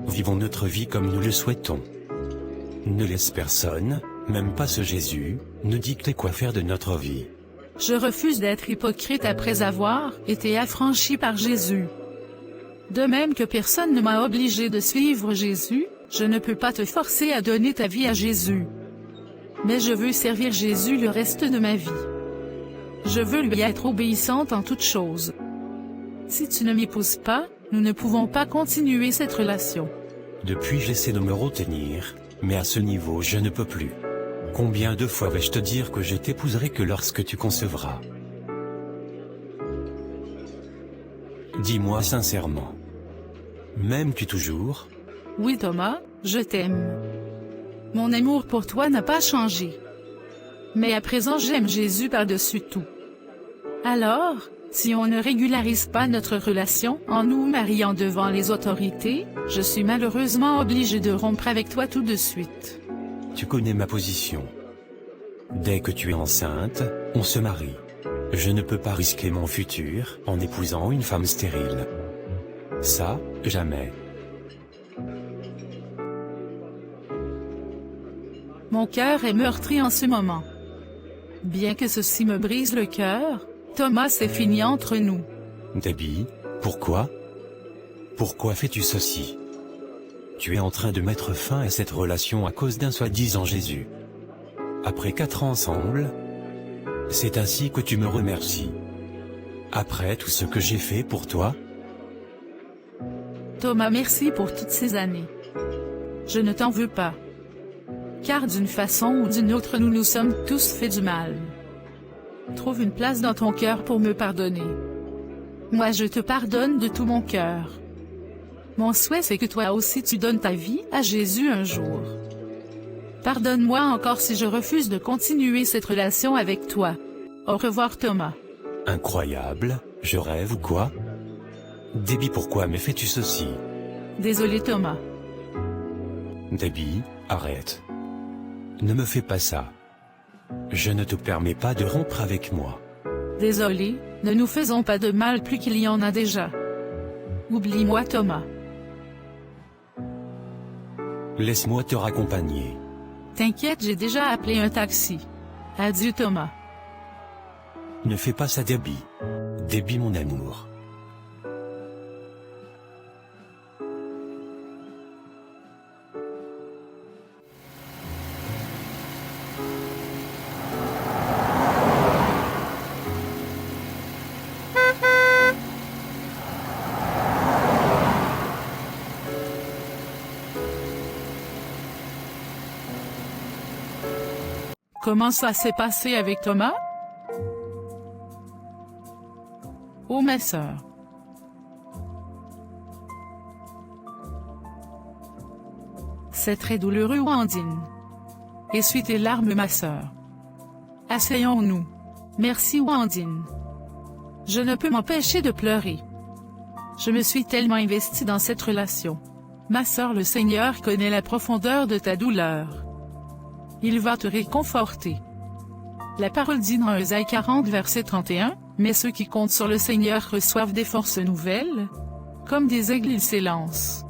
Vivons notre vie comme nous le souhaitons. Ne laisse personne, même pas ce Jésus, nous dicter quoi faire de notre vie. Je refuse d'être hypocrite après avoir été affranchi par Jésus. De même que personne ne m'a obligé de suivre Jésus, je ne peux pas te forcer à donner ta vie à Jésus. Mais je veux servir Jésus le reste de ma vie. Je veux lui être obéissante en toutes choses. Si tu ne m'épouses pas, nous ne pouvons pas continuer cette relation. Depuis j'essaie de me retenir, mais à ce niveau je ne peux plus. Combien de fois vais-je te dire que je t'épouserai que lorsque tu concevras? Dis-moi sincèrement. M'aimes-tu toujours? Oui Thomas, je t'aime. Mon amour pour toi n'a pas changé. Mais à présent j'aime Jésus par-dessus tout. Alors, si on ne régularise pas notre relation en nous mariant devant les autorités, je suis malheureusement obligé de rompre avec toi tout de suite. Tu connais ma position. Dès que tu es enceinte, on se marie. Je ne peux pas risquer mon futur en épousant une femme stérile. Ça, jamais. Mon cœur est meurtri en ce moment. Bien que ceci me brise le cœur, Thomas, c'est fini entre nous. Debbie, pourquoi? Pourquoi fais-tu ceci? Tu es en train de mettre fin à cette relation à cause d'un soi-disant Jésus. Après 4 ans ensemble, c'est ainsi que tu me remercies. Après tout ce que j'ai fait pour toi? Thomas, merci pour toutes ces années. Je ne t'en veux pas. Car d'une façon ou d'une autre nous nous sommes tous fait du mal. Trouve une place dans ton cœur pour me pardonner. Moi je te pardonne de tout mon cœur. Mon souhait c'est que toi aussi tu donnes ta vie à Jésus un jour. Pardonne-moi encore si je refuse de continuer cette relation avec toi. Au revoir Thomas. Incroyable, je rêve ou quoi? Debbie, pourquoi me fais-tu ceci? Désolé Thomas. Debbie, arrête. Ne me fais pas ça. Je ne te permets pas de rompre avec moi. Désolé, ne nous faisons pas de mal plus qu'il y en a déjà. Oublie-moi Thomas. Laisse-moi te raccompagner. T'inquiète, j'ai déjà appelé un taxi. Adieu Thomas. Ne fais pas ça Debbie. Debbie mon amour. Comment ça s'est passé avec Thomas? Oh ma sœur. C'est très douloureux, Wandine. Essuie tes larmes, ma sœur. Asseyons-nous. Merci, Wandine. Je ne peux m'empêcher de pleurer. Je me suis tellement investie dans cette relation. Ma sœur, le Seigneur connaît la profondeur de ta douleur. Il va te réconforter. La parole dit dans Ésaïe 40 verset 31, « Mais ceux qui comptent sur le Seigneur reçoivent des forces nouvelles. Comme des aigles ils s'élancent.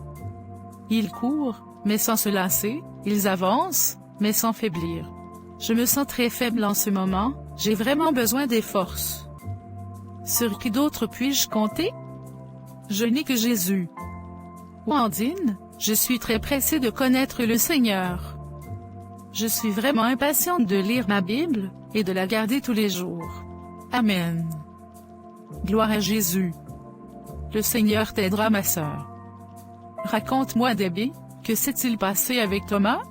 Ils courent, mais sans se lasser, ils avancent, mais sans faiblir. » Je me sens très faible en ce moment, j'ai vraiment besoin des forces. Sur qui d'autre puis-je compter? Je n'ai que Jésus. Wandine, je suis très pressée de connaître le Seigneur. Je suis vraiment impatiente de lire ma Bible, et de la garder tous les jours. Amen. Gloire à Jésus. Le Seigneur t'aidera, ma sœur. Raconte-moi, Debbie, que s'est-il passé avec Thomas?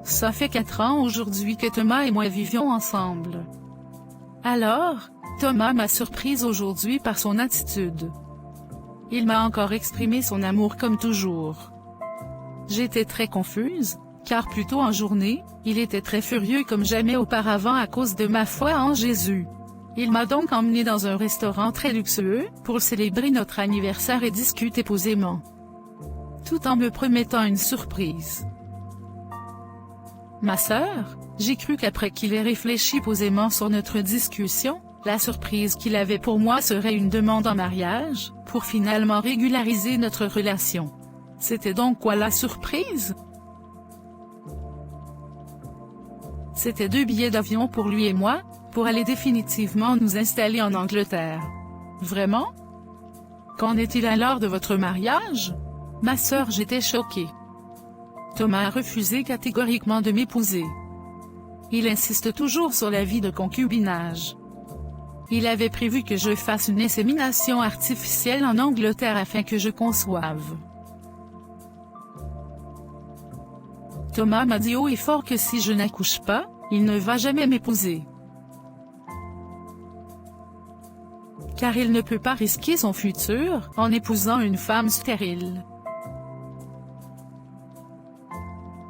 Ça fait 4 ans aujourd'hui que Thomas et moi vivions ensemble. Alors, Thomas m'a surprise aujourd'hui par son attitude. Il m'a encore exprimé son amour comme toujours. J'étais très confuse, car plus tôt en journée, il était très furieux comme jamais auparavant à cause de ma foi en Jésus. Il m'a donc emmené dans un restaurant très luxueux, pour célébrer notre anniversaire et discuter posément. Tout en me promettant une surprise. Ma sœur, j'ai cru qu'après qu'il ait réfléchi posément sur notre discussion, la surprise qu'il avait pour moi serait une demande en mariage, pour finalement régulariser notre relation. C'était donc quoi la surprise? C'était 2 billets d'avion pour lui et moi, pour aller définitivement nous installer en Angleterre. Vraiment? Qu'en est-il alors de votre mariage? Ma sœur, j'étais choquée. Thomas a refusé catégoriquement de m'épouser. Il insiste toujours sur la vie de concubinage. Il avait prévu que je fasse une insémination artificielle en Angleterre afin que je conçoive. Thomas m'a dit haut et fort que si je n'accouche pas, il ne va jamais m'épouser. Car il ne peut pas risquer son futur en épousant une femme stérile.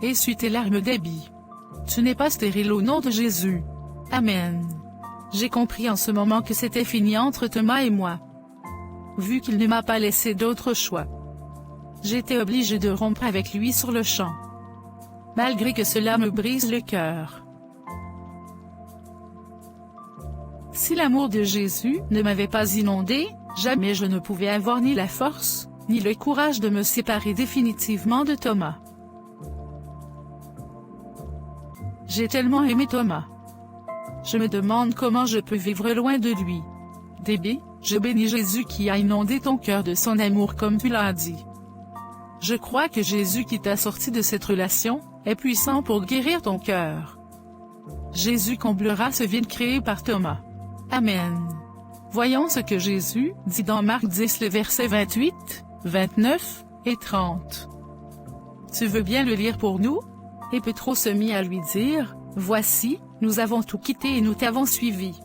Essuie tes larmes, Debbie. Tu n'es pas stérile au nom de Jésus. Amen. J'ai compris en ce moment que c'était fini entre Thomas et moi. Vu qu'il ne m'a pas laissé d'autre choix. J'étais obligée de rompre avec lui sur le champ. Malgré que cela me brise le cœur. Si l'amour de Jésus ne m'avait pas inondé, jamais je ne pouvais avoir ni la force, ni le courage de me séparer définitivement de Thomas. J'ai tellement aimé Thomas. Je me demande comment je peux vivre loin de lui. Debbie, je bénis Jésus qui a inondé ton cœur de son amour comme tu l'as dit. Je crois que Jésus qui t'a sorti de cette relation, est puissant pour guérir ton cœur. Jésus comblera ce vide créé par Thomas. Amen. Voyons ce que Jésus dit dans Marc 10 le verset 28, 29 et 30. Tu veux bien le lire pour nous? Et Pétro se mit à lui dire, « Voici, nous avons tout quitté et nous t'avons suivi. »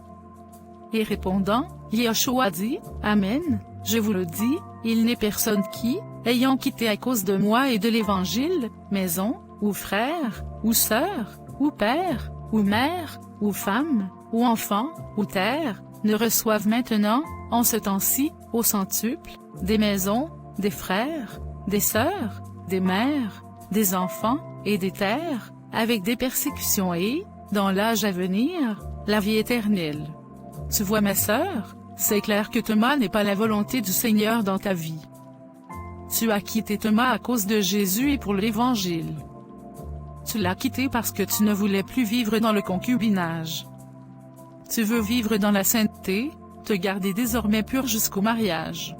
Et répondant, Yeshua dit, « Amen, je vous le dis, il n'est personne qui, ayant quitté à cause de moi et de l'Évangile, maison, ou frère, ou sœur, ou père, ou mère, ou femme, ou enfant, ou terre, ne reçoive maintenant, en ce temps-ci, au centuple, des maisons, des frères, des sœurs, des mères, des enfants, et des terres, avec des persécutions et, dans l'âge à venir, la vie éternelle. » Tu vois ma sœur, c'est clair que Thomas n'est pas la volonté du Seigneur dans ta vie. Tu as quitté Thomas à cause de Jésus et pour l'Évangile. Tu l'as quitté parce que tu ne voulais plus vivre dans le concubinage. Tu veux vivre dans la sainteté, te garder désormais pur jusqu'au mariage.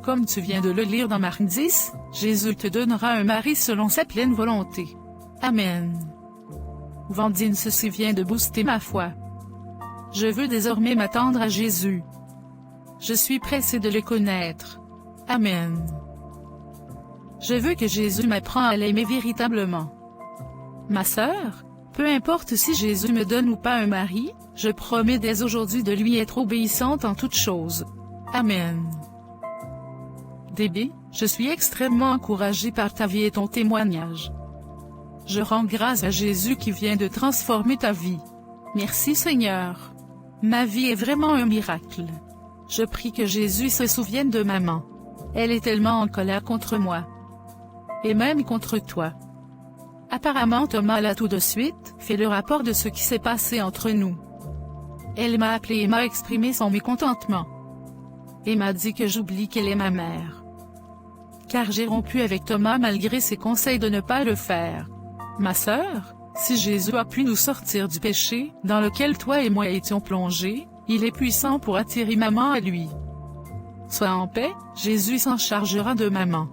Comme tu viens de le lire dans Marc 10, Jésus te donnera un mari selon sa pleine volonté. Amen. Wandine, ceci vient de booster ma foi. Je veux désormais m'attendre à Jésus. Je suis pressée de le connaître. Amen. Je veux que Jésus m'apprenne à l'aimer véritablement. Ma sœur, peu importe si Jésus me donne ou pas un mari, je promets dès aujourd'hui de lui être obéissante en toutes choses. Amen. DB, je suis extrêmement encouragée par ta vie et ton témoignage. Je rends grâce à Jésus qui vient de transformer ta vie. Merci Seigneur. Ma vie est vraiment un miracle. Je prie que Jésus se souvienne de maman. Elle est tellement en colère contre moi. Et même contre toi. Apparemment Thomas l'a tout de suite fait le rapport de ce qui s'est passé entre nous. Elle m'a appelé et m'a exprimé son mécontentement. Et m'a dit que j'oublie qu'elle est ma mère. Car j'ai rompu avec Thomas malgré ses conseils de ne pas le faire. Ma sœur, si Jésus a pu nous sortir du péché dans lequel toi et moi étions plongés, il est puissant pour attirer maman à lui. Sois en paix, Jésus s'en chargera de maman.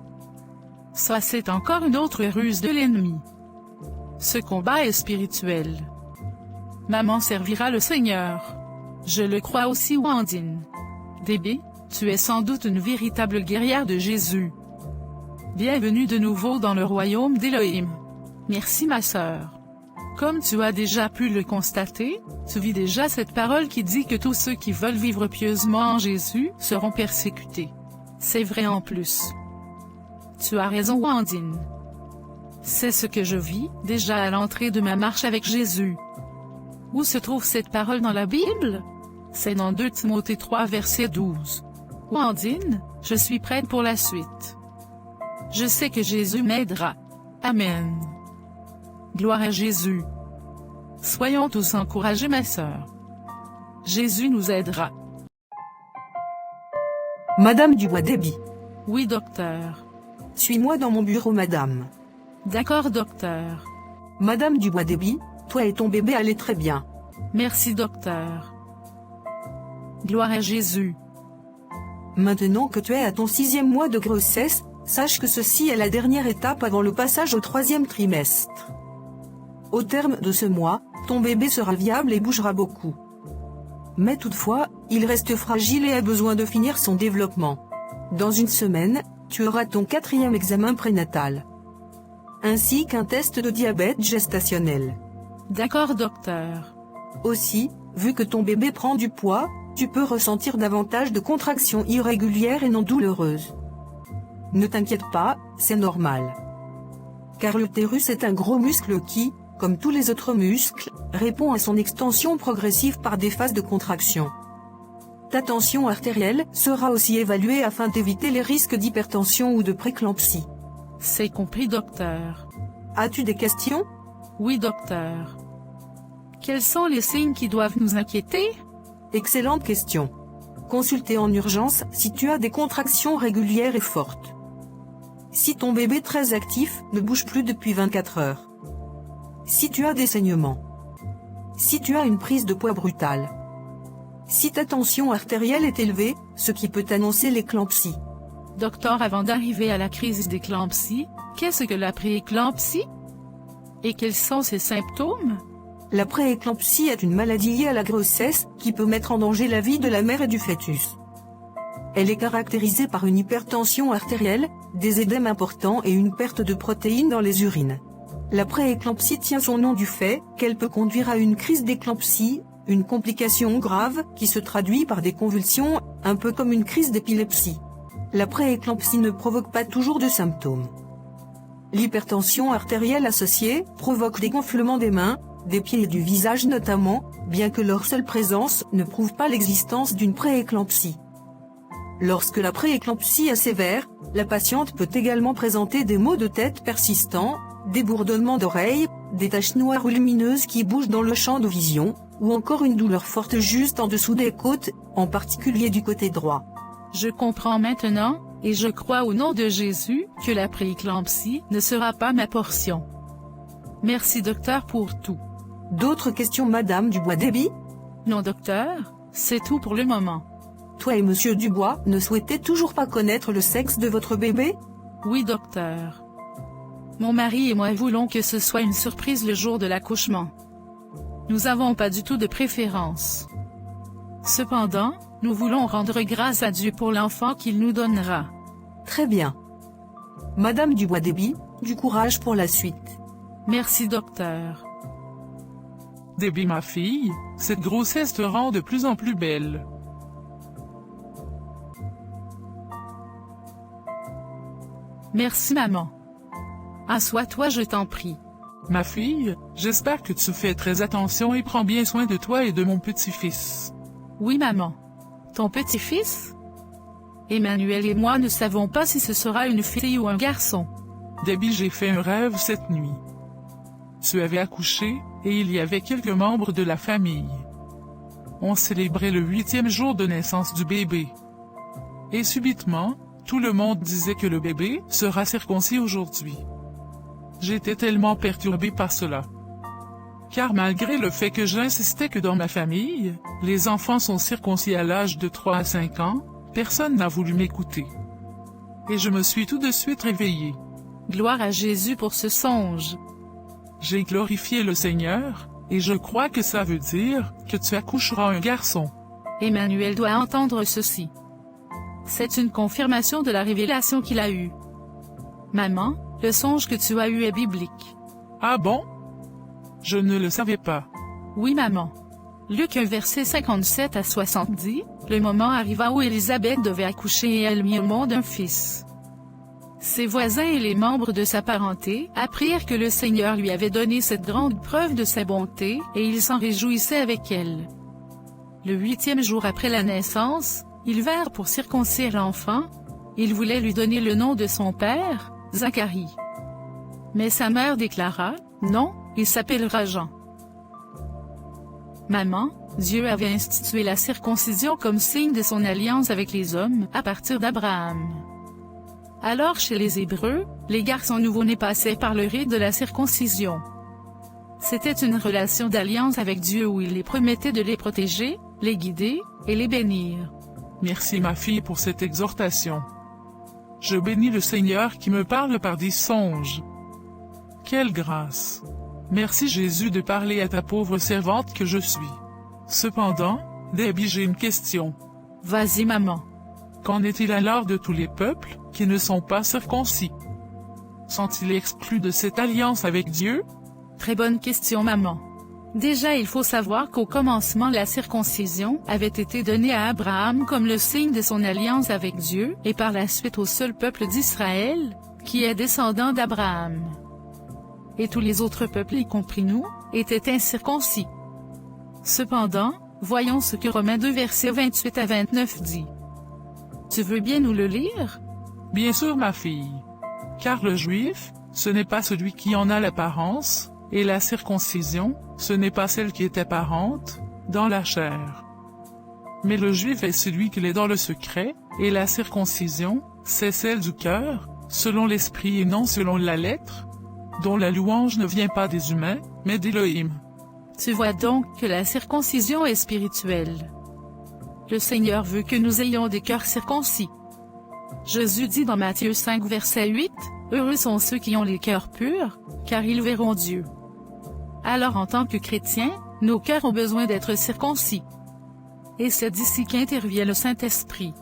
Ça c'est encore une autre ruse de l'ennemi. Ce combat est spirituel. Maman servira le Seigneur. Je le crois aussi Wandine. DB, tu es sans doute une véritable guerrière de Jésus. Bienvenue de nouveau dans le royaume d'Élohim. Merci ma sœur. Comme tu as déjà pu le constater, tu vis déjà cette parole qui dit que tous ceux qui veulent vivre pieusement en Jésus seront persécutés. C'est vrai en plus. Tu as raison Wandine. C'est ce que je vis, déjà à l'entrée de ma marche avec Jésus. Où se trouve cette parole dans la Bible? C'est dans 2 Timothée 3 verset 12. Wandine, je suis prête pour la suite. Je sais que Jésus m'aidera. Amen. Gloire à Jésus. Soyons tous encouragés ma sœur. Jésus nous aidera. Madame Dubois-Déby. Oui docteur. Suis-moi dans mon bureau madame. D'accord docteur. Madame Dubois-Déby, toi et ton bébé allez très bien. Merci docteur. Gloire à Jésus. Maintenant que tu es à ton 6e mois de grossesse, sache que ceci est la dernière étape avant le passage au 3e trimestre. Au terme de ce mois, ton bébé sera viable et bougera beaucoup. Mais toutefois, il reste fragile et a besoin de finir son développement. Dans une semaine, tu auras ton 4e examen prénatal. Ainsi qu'un test de diabète gestationnel. D'accord docteur. Aussi, vu que ton bébé prend du poids, tu peux ressentir davantage de contractions irrégulières et non douloureuses. Ne t'inquiète pas, c'est normal. Car l'utérus est un gros muscle qui, comme tous les autres muscles, répond à son extension progressive par des phases de contraction. Ta tension artérielle sera aussi évaluée afin d'éviter les risques d'hypertension ou de préclampsie. C'est compris docteur. As-tu des questions? Oui docteur. Quels sont les signes qui doivent nous inquiéter? Excellente question. Consultez en urgence si tu as des contractions régulières et fortes. Si ton bébé très actif ne bouge plus depuis 24 heures. Si tu as des saignements. Si tu as une prise de poids brutale. Si ta tension artérielle est élevée, ce qui peut annoncer l'éclampsie. Docteur, avant d'arriver à la crise d'éclampsie, qu'est-ce que la prééclampsie? Et quels sont ses symptômes? La prééclampsie est une maladie liée à la grossesse qui peut mettre en danger la vie de la mère et du fœtus. Elle est caractérisée par une hypertension artérielle, des édèmes importants et une perte de protéines dans les urines. La prééclampsie tient son nom du fait qu'elle peut conduire à une crise d'éclampsie, une complication grave qui se traduit par des convulsions, un peu comme une crise d'épilepsie. La prééclampsie ne provoque pas toujours de symptômes. L'hypertension artérielle associée provoque des gonflements des mains, des pieds et du visage notamment, bien que leur seule présence ne prouve pas l'existence d'une prééclampsie. Lorsque la prééclampsie est sévère, la patiente peut également présenter des maux de tête persistants, des bourdonnements d'oreilles, des taches noires ou lumineuses qui bougent dans le champ de vision, ou encore une douleur forte juste en dessous des côtes, en particulier du côté droit. Je comprends maintenant, et je crois au nom de Jésus, que la prééclampsie ne sera pas ma portion. Merci docteur pour tout. D'autres questions Madame Dubois-Déby? Non docteur, c'est tout pour le moment. Toi et Monsieur Dubois ne souhaitez toujours pas connaître le sexe de votre bébé? Oui docteur. Mon mari et moi voulons que ce soit une surprise le jour de l'accouchement. Nous n'avons pas du tout de préférence. Cependant, nous voulons rendre grâce à Dieu pour l'enfant qu'il nous donnera. Très bien. Madame Dubois-Déby, du courage pour la suite. Merci docteur. Debbie ma fille, cette grossesse te rend de plus en plus belle. Merci maman. Assois-toi je t'en prie. Ma fille, j'espère que tu fais très attention et prends bien soin de toi et de mon petit-fils. Oui maman. Ton petit-fils? Emmanuel et moi ne savons pas si ce sera une fille ou un garçon. Debbie, j'ai fait un rêve cette nuit. Tu avais accouché, et il y avait quelques membres de la famille. On célébrait le 8e jour de naissance du bébé. Et subitement, tout le monde disait que le bébé sera circoncis aujourd'hui. J'étais tellement perturbée par cela. Car malgré le fait que j'insistais que dans ma famille, les enfants sont circoncis à l'âge de 3 à 5 ans, personne n'a voulu m'écouter. Et je me suis tout de suite réveillée. Gloire à Jésus pour ce songe. J'ai glorifié le Seigneur, et je crois que ça veut dire que tu accoucheras un garçon. Emmanuel doit entendre ceci. C'est une confirmation de la révélation qu'il a eue. Maman, le songe que tu as eu est biblique. Ah bon? Je ne le savais pas. Oui maman. Luc 1 verset 57 à 70, le moment arriva où Élisabeth devait accoucher et elle mit au monde un fils. Ses voisins et les membres de sa parenté apprirent que le Seigneur lui avait donné cette grande preuve de sa bonté, et ils s'en réjouissaient avec elle. Le 8e jour après la naissance, ils vinrent pour circoncire l'enfant. Ils voulaient lui donner le nom de son père, Zacharie. Mais sa mère déclara, « Non, il s'appellera Jean. » Maman, Dieu avait institué la circoncision comme signe de son alliance avec les hommes à partir d'Abraham. Alors chez les Hébreux, les garçons nouveau-nés passaient par le rite de la circoncision. C'était une relation d'alliance avec Dieu où il les promettait de les protéger, les guider, et les bénir. Merci ma fille pour cette exhortation. Je bénis le Seigneur qui me parle par des songes. Quelle grâce! Merci Jésus de parler à ta pauvre servante que je suis. Cependant, Debbie, j'ai une question. Vas-y maman. Qu'en est-il alors de tous les peuples qui ne sont pas circoncis? Sont-ils exclus de cette alliance avec Dieu? Très bonne question maman. Déjà il faut savoir qu'au commencement la circoncision avait été donnée à Abraham comme le signe de son alliance avec Dieu, et par la suite au seul peuple d'Israël, qui est descendant d'Abraham. Et tous les autres peuples, y compris nous, étaient incirconcis. Cependant, voyons ce que Romains 2 versets 28 à 29 dit. Tu veux bien nous le lire? Bien sûr ma fille. Car le juif, ce n'est pas celui qui en a l'apparence, et la circoncision, ce n'est pas celle qui est apparente, dans la chair. Mais le juif est celui qui l'est dans le secret, et la circoncision, c'est celle du cœur, selon l'esprit et non selon la lettre, dont la louange ne vient pas des humains, mais d'Élohim. Tu vois donc que la circoncision est spirituelle. Le Seigneur veut que nous ayons des cœurs circoncis. Jésus dit dans Matthieu 5 verset 8, « Heureux sont ceux qui ont les cœurs purs, car ils verront Dieu. » Alors en tant que chrétiens, nos cœurs ont besoin d'être circoncis. Et c'est d'ici qu'intervient le Saint-Esprit.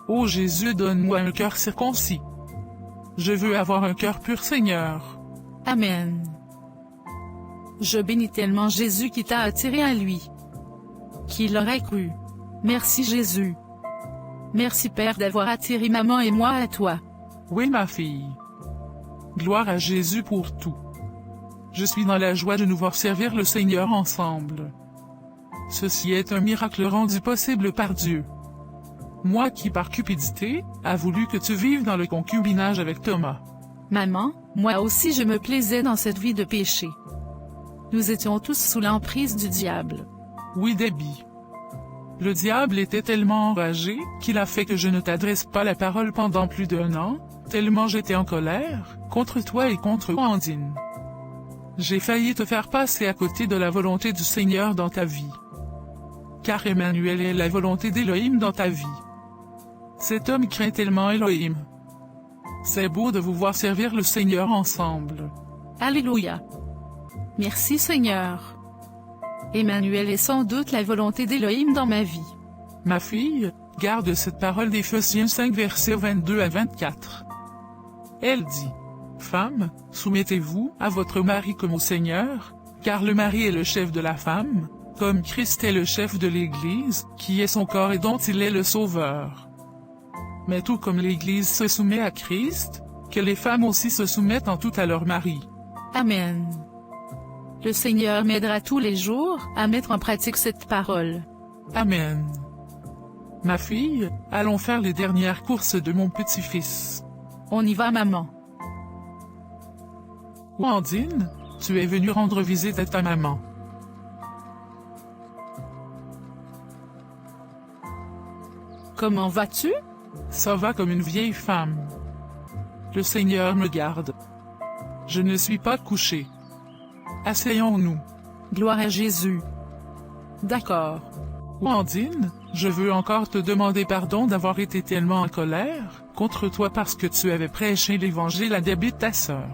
Ô Jésus, donne-moi un cœur circoncis. Je veux avoir un cœur pur, Seigneur. Amen. Je bénis tellement Jésus qui t'a attiré à lui. Qui l'aurait cru? Merci Jésus. Merci Père d'avoir attiré maman et moi à toi. Oui ma fille. Gloire à Jésus pour tout. Je suis dans la joie de nous voir servir le Seigneur ensemble. Ceci est un miracle rendu possible par Dieu. Moi qui par cupidité, a voulu que tu vives dans le concubinage avec Thomas. Maman, moi aussi je me plaisais dans cette vie de péché. Nous étions tous sous l'emprise du diable. Oui Debbie. Le diable était tellement enragé qu'il a fait que je ne t'adresse pas la parole pendant plus d'1 an, tellement j'étais en colère, contre toi et contre Andine. J'ai failli te faire passer à côté de la volonté du Seigneur dans ta vie. Car Emmanuel est la volonté d'Élohim dans ta vie. Cet homme craint tellement Élohim. C'est beau de vous voir servir le Seigneur ensemble. Alléluia. Merci Seigneur. Emmanuel est sans doute la volonté d'Élohim dans ma vie. Ma fille, garde cette parole d'Éphésiens 5 versets 22 à 24. Elle dit, « Femmes, soumettez-vous à votre mari comme au Seigneur, car le mari est le chef de la femme, comme Christ est le chef de l'Église, qui est son corps et dont il est le sauveur. Mais tout comme l'Église se soumet à Christ, que les femmes aussi se soumettent en tout à leur mari. Amen. Le Seigneur m'aidera tous les jours à mettre en pratique cette parole. Amen. Ma fille, allons faire les dernières courses de mon petit-fils. On y va, maman. Wandine, tu es venue rendre visite à ta maman. Comment vas-tu? Ça va comme une vieille femme. Le Seigneur me garde. Je ne suis pas couché. Asseyons-nous. Gloire à Jésus. D'accord. Wandine, je veux encore te demander pardon d'avoir été tellement en colère contre toi parce que tu avais prêché l'Évangile à Debbie ta sœur.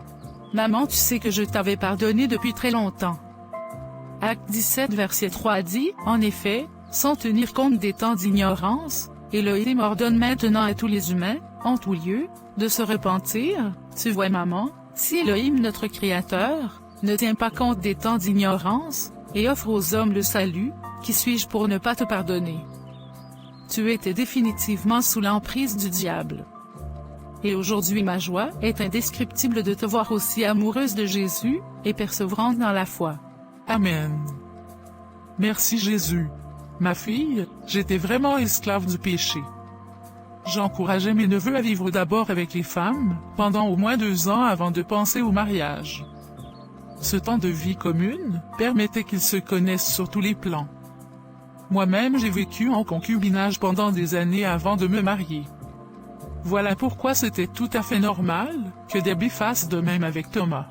Maman, tu sais que je t'avais pardonné depuis très longtemps. Acte 17 verset 3 dit, en effet, sans tenir compte des temps d'ignorance, Elohim ordonne maintenant à tous les humains, en tout lieu, de se repentir. Tu vois, maman, si Elohim notre Créateur ne tient pas compte des temps d'ignorance, et offre aux hommes le salut, qui suis-je pour ne pas te pardonner? Tu étais définitivement sous l'emprise du diable. Et aujourd'hui ma joie est indescriptible de te voir aussi amoureuse de Jésus, et persévérante dans la foi. Amen. Merci Jésus. Ma fille, j'étais vraiment esclave du péché. J'encourageais mes neveux à vivre d'abord avec les femmes, pendant au moins 2 ans avant de penser au mariage. Ce temps de vie commune permettait qu'ils se connaissent sur tous les plans. Moi-même j'ai vécu en concubinage pendant des années avant de me marier. Voilà pourquoi c'était tout à fait normal que Debbie fasse de même avec Thomas.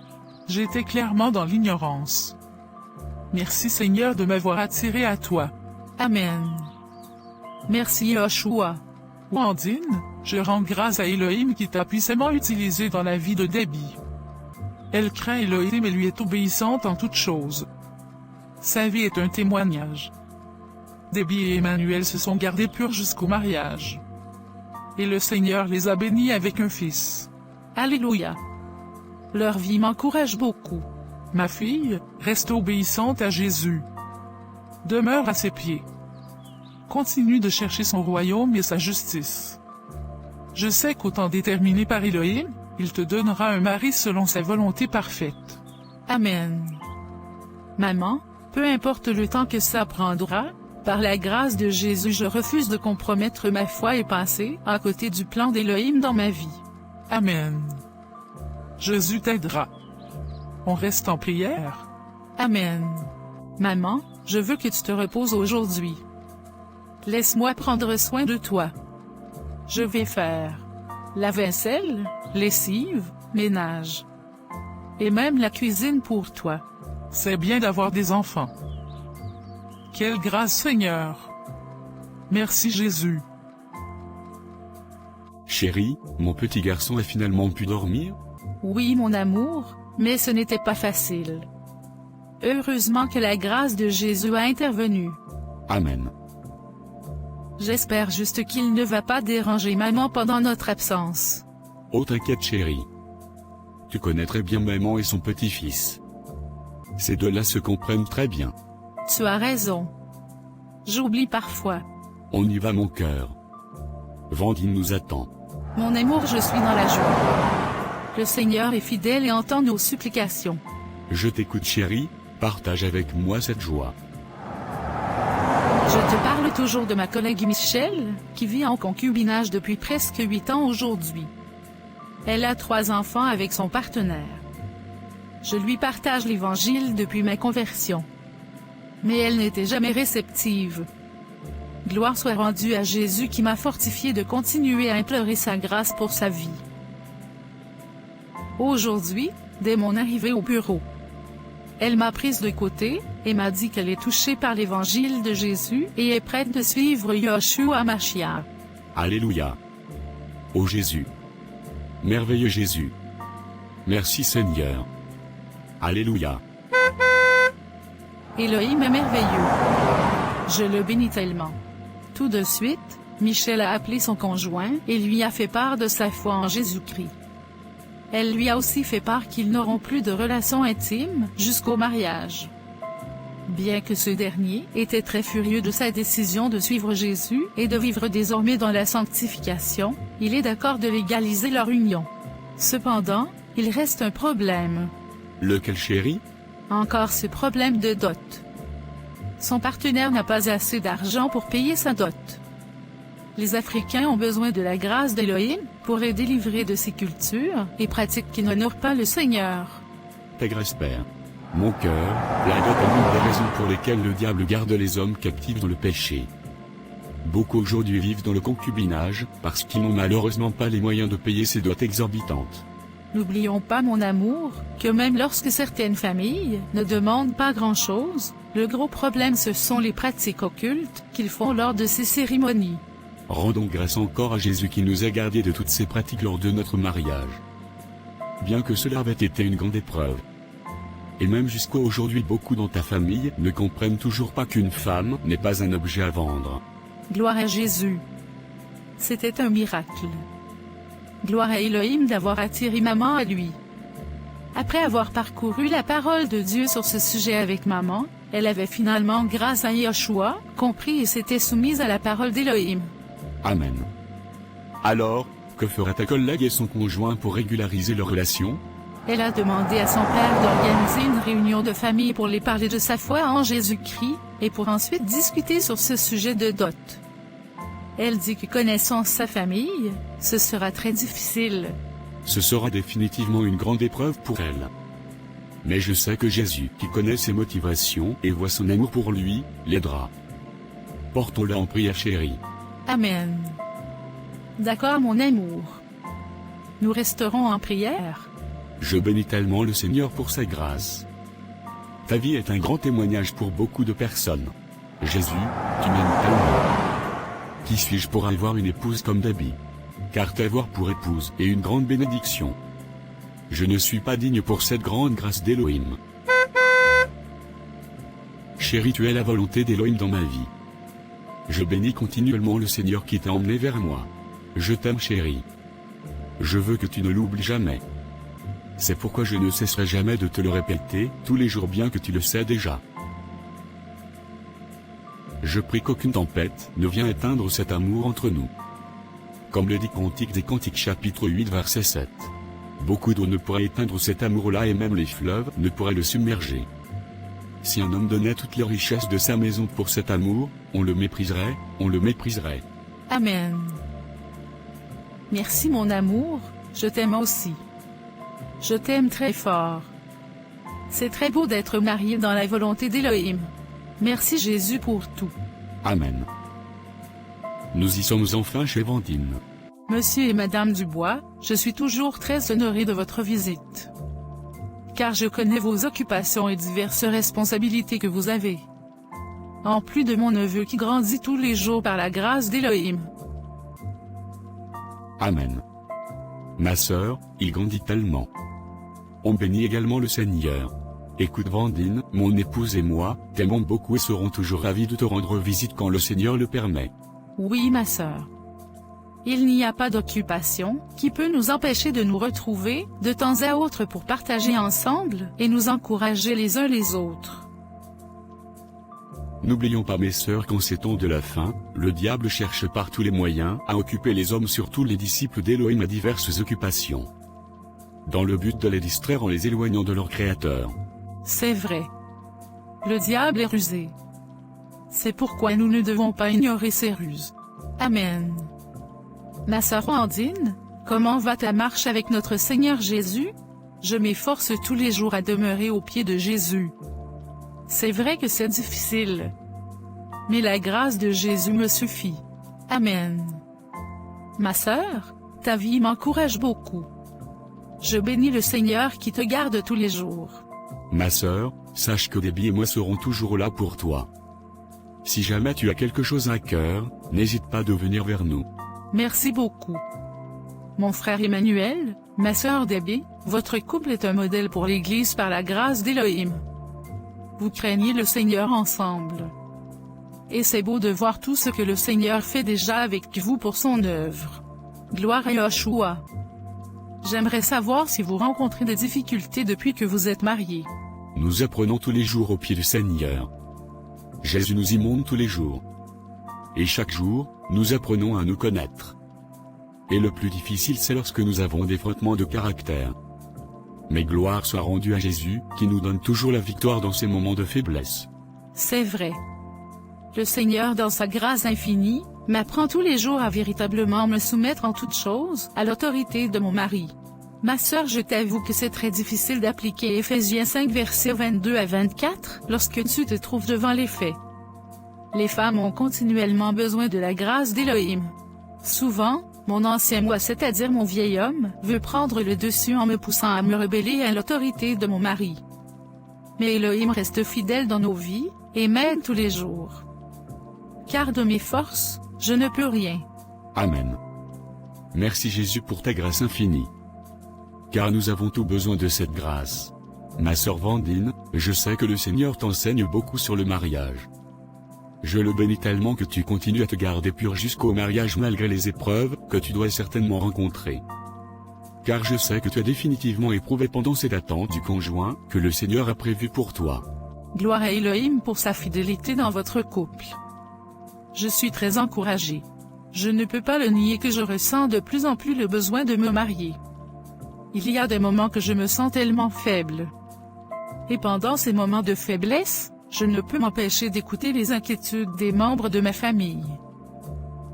J'étais clairement dans l'ignorance. Merci Seigneur de m'avoir attiré à toi. Amen. Merci Yoshua. Wandine, je rends grâce à Elohim qui t'a puissamment utilisé dans la vie de Debbie. Elle craint Elohim et lui est obéissante en toutes choses. Sa vie est un témoignage. Debbie et Emmanuel se sont gardés purs jusqu'au mariage. Et le Seigneur les a bénis avec un fils. Alléluia. Leur vie m'encourage beaucoup. Ma fille, reste obéissante à Jésus. Demeure à ses pieds. Continue de chercher son royaume et sa justice. Je sais qu'au temps déterminé par Elohim, il te donnera un mari selon sa volonté parfaite. Amen. Maman, peu importe le temps que ça prendra, par la grâce de Jésus je refuse de compromettre ma foi et passer à côté du plan d'Elohim dans ma vie. Amen. Jésus t'aidera. On reste en prière. Amen. Maman, je veux que tu te reposes aujourd'hui. Laisse-moi prendre soin de toi. Je vais faire la vaisselle, lessive, ménage. Et même la cuisine pour toi. C'est bien d'avoir des enfants. Quelle grâce Seigneur. Merci Jésus. Chérie, mon petit garçon a finalement pu dormir? Oui mon amour, mais ce n'était pas facile. Heureusement que la grâce de Jésus a intervenu. Amen. J'espère juste qu'il ne va pas déranger maman pendant notre absence. Oh t'inquiète chérie. Tu connais très bien maman et son petit-fils. Ces deux-là se comprennent très bien. Tu as raison. J'oublie parfois. On y va mon cœur. Wandine nous attend. Mon amour, je suis dans la joie. Le Seigneur est fidèle et entend nos supplications. Je t'écoute chérie, partage avec moi cette joie. Je te parle toujours de ma collègue Michelle, qui vit en concubinage depuis presque 8 ans aujourd'hui. Elle a 3 enfants avec son partenaire. Je lui partage l'Évangile depuis ma conversion. Mais elle n'était jamais réceptive. Gloire soit rendue à Jésus qui m'a fortifié de continuer à implorer sa grâce pour sa vie. Aujourd'hui, dès mon arrivée au bureau, elle m'a prise de côté, et m'a dit qu'elle est touchée par l'Évangile de Jésus et est prête de suivre Yoshua Mashiach. Alléluia. Ô Jésus. Merveilleux Jésus. Merci Seigneur. Alléluia. Elohim est merveilleux. Je le bénis tellement. Tout de suite, Michel a appelé son conjoint et lui a fait part de sa foi en Jésus-Christ. Elle lui a aussi fait part qu'ils n'auront plus de relations intimes jusqu'au mariage. Bien que ce dernier était très furieux de sa décision de suivre Jésus et de vivre désormais dans la sanctification, il est d'accord de légaliser leur union. Cependant, il reste un problème. Lequel, chérie? Encore ce problème de dot. Son partenaire n'a pas assez d'argent pour payer sa dot. Les Africains ont besoin de la grâce d'Élohim pour les délivrer de ces cultures et pratiques qui n'honorent pas le Seigneur. Ta grâce, Père. Mon cœur, la dot est l'une des raisons pour lesquelles le diable garde les hommes captifs dans le péché. Beaucoup aujourd'hui vivent dans le concubinage, parce qu'ils n'ont malheureusement pas les moyens de payer ces dots exorbitantes. N'oublions pas, mon amour, que même lorsque certaines familles ne demandent pas grand-chose, le gros problème ce sont les pratiques occultes qu'ils font lors de ces cérémonies. Rendons grâce encore à Jésus qui nous a gardés de toutes ces pratiques lors de notre mariage. Bien que cela avait été une grande épreuve. Et même jusqu'à aujourd'hui, beaucoup dans ta famille ne comprennent toujours pas qu'une femme n'est pas un objet à vendre. Gloire à Jésus. C'était un miracle. Gloire à Elohim d'avoir attiré maman à lui. Après avoir parcouru la parole de Dieu sur ce sujet avec maman, elle avait finalement, grâce à Yahushua, compris et s'était soumise à la parole d'Elohim. Amen. Alors, que fera ta collègue et son conjoint pour régulariser leur relation? Elle a demandé à son père d'organiser une réunion de famille pour les parler de sa foi en Jésus-Christ, et pour ensuite discuter sur ce sujet de dot. Elle dit que connaissant sa famille, ce sera très difficile. Ce sera définitivement une grande épreuve pour elle. Mais je sais que Jésus, qui connaît ses motivations et voit son amour pour lui, l'aidera. Portons-la en prière, chérie. Amen. D'accord, mon amour. Nous resterons en prière. Je bénis tellement le Seigneur pour sa grâce. Ta vie est un grand témoignage pour beaucoup de personnes. Jésus, tu m'aimes tellement. Qui suis-je pour avoir une épouse comme Dabi? Car t'avoir pour épouse est une grande bénédiction. Je ne suis pas digne pour cette grande grâce d'Élohim. Chérie, tu es la volonté d'Élohim dans ma vie. Je bénis continuellement le Seigneur qui t'a emmené vers moi. Je t'aime, chérie. Je veux que tu ne l'oublies jamais. C'est pourquoi je ne cesserai jamais de te le répéter, tous les jours, bien que tu le sais déjà. Je prie qu'aucune tempête ne vienne éteindre cet amour entre nous. Comme le dit Cantique des Cantiques chapitre 8 verset 7. Beaucoup d'eau ne pourrait éteindre cet amour-là et même les fleuves ne pourraient le submerger. Si un homme donnait toutes les richesses de sa maison pour cet amour, on le mépriserait, on le mépriserait. Amen. Merci mon amour, je t'aime aussi. Je t'aime très fort. C'est très beau d'être marié dans la volonté d'Élohim. Merci Jésus pour tout. Amen. Nous y sommes enfin chez Vandine. Monsieur et Madame Dubois, je suis toujours très honoré de votre visite. Car je connais vos occupations et diverses responsabilités que vous avez. En plus de mon neveu qui grandit tous les jours par la grâce d'Élohim. Amen. Ma sœur, il grandit tellement. On bénit également le Seigneur. Écoute Vandine, mon épouse et moi, t'aimons beaucoup et serons toujours ravis de te rendre visite quand le Seigneur le permet. Oui ma sœur. Il n'y a pas d'occupation qui peut nous empêcher de nous retrouver de temps à autre pour partager ensemble et nous encourager les uns les autres. N'oublions pas mes sœurs qu'en ces temps de la fin, le diable cherche par tous les moyens à occuper les hommes, surtout les disciples d'Élohim, à diverses occupations. Dans le but de les distraire en les éloignant de leur Créateur. C'est vrai. Le diable est rusé. C'est pourquoi nous ne devons pas ignorer ses ruses. Amen. Ma sœur Andine, comment va ta marche avec notre Seigneur Jésus? Je m'efforce tous les jours à demeurer aux pieds de Jésus. C'est vrai que c'est difficile. Mais la grâce de Jésus me suffit. Amen. Ma sœur, ta vie m'encourage beaucoup. Je bénis le Seigneur qui te garde tous les jours. Ma sœur, sache que Debbie et moi serons toujours là pour toi. Si jamais tu as quelque chose à cœur, n'hésite pas de venir vers nous. Merci beaucoup. Mon frère Emmanuel, ma sœur Debbie, votre couple est un modèle pour l'Église par la grâce d'Élohim. Vous craignez le Seigneur ensemble. Et c'est beau de voir tout ce que le Seigneur fait déjà avec vous pour son œuvre. Gloire à Yahushua. J'aimerais savoir si vous rencontrez des difficultés depuis que vous êtes mariés. Nous apprenons tous les jours au pied du Seigneur. Jésus nous y montre tous les jours. Et chaque jour, nous apprenons à nous connaître. Et le plus difficile, c'est lorsque nous avons des frottements de caractère. Mais gloire soit rendue à Jésus, qui nous donne toujours la victoire dans ces moments de faiblesse. C'est vrai. Le Seigneur, dans sa grâce infinie, m'apprend tous les jours à véritablement me soumettre en toutes choses à l'autorité de mon mari. Ma sœur, je t'avoue que c'est très difficile d'appliquer Éphésiens 5 versets 22 à 24 lorsque tu te trouves devant les faits. Les femmes ont continuellement besoin de la grâce d'Élohim. Souvent, mon ancien moi, c'est-à-dire mon vieil homme, veut prendre le dessus en me poussant à me rebeller à l'autorité de mon mari. Mais Élohim reste fidèle dans nos vies, et m'aide tous les jours. Car de mes forces, je ne peux rien. Amen. Merci Jésus pour ta grâce infinie. Car nous avons tout besoin de cette grâce. Ma sœur Vandine, je sais que le Seigneur t'enseigne beaucoup sur le mariage. Je le bénis tellement que tu continues à te garder pur jusqu'au mariage malgré les épreuves que tu dois certainement rencontrer. Car je sais que tu as définitivement éprouvé pendant cette attente du conjoint que le Seigneur a prévu pour toi. Gloire à Élohim pour sa fidélité dans votre couple. Je suis très encouragée. Je ne peux pas le nier que je ressens de plus en plus le besoin de me marier. Il y a des moments que je me sens tellement faible. Et pendant ces moments de faiblesse, je ne peux m'empêcher d'écouter les inquiétudes des membres de ma famille.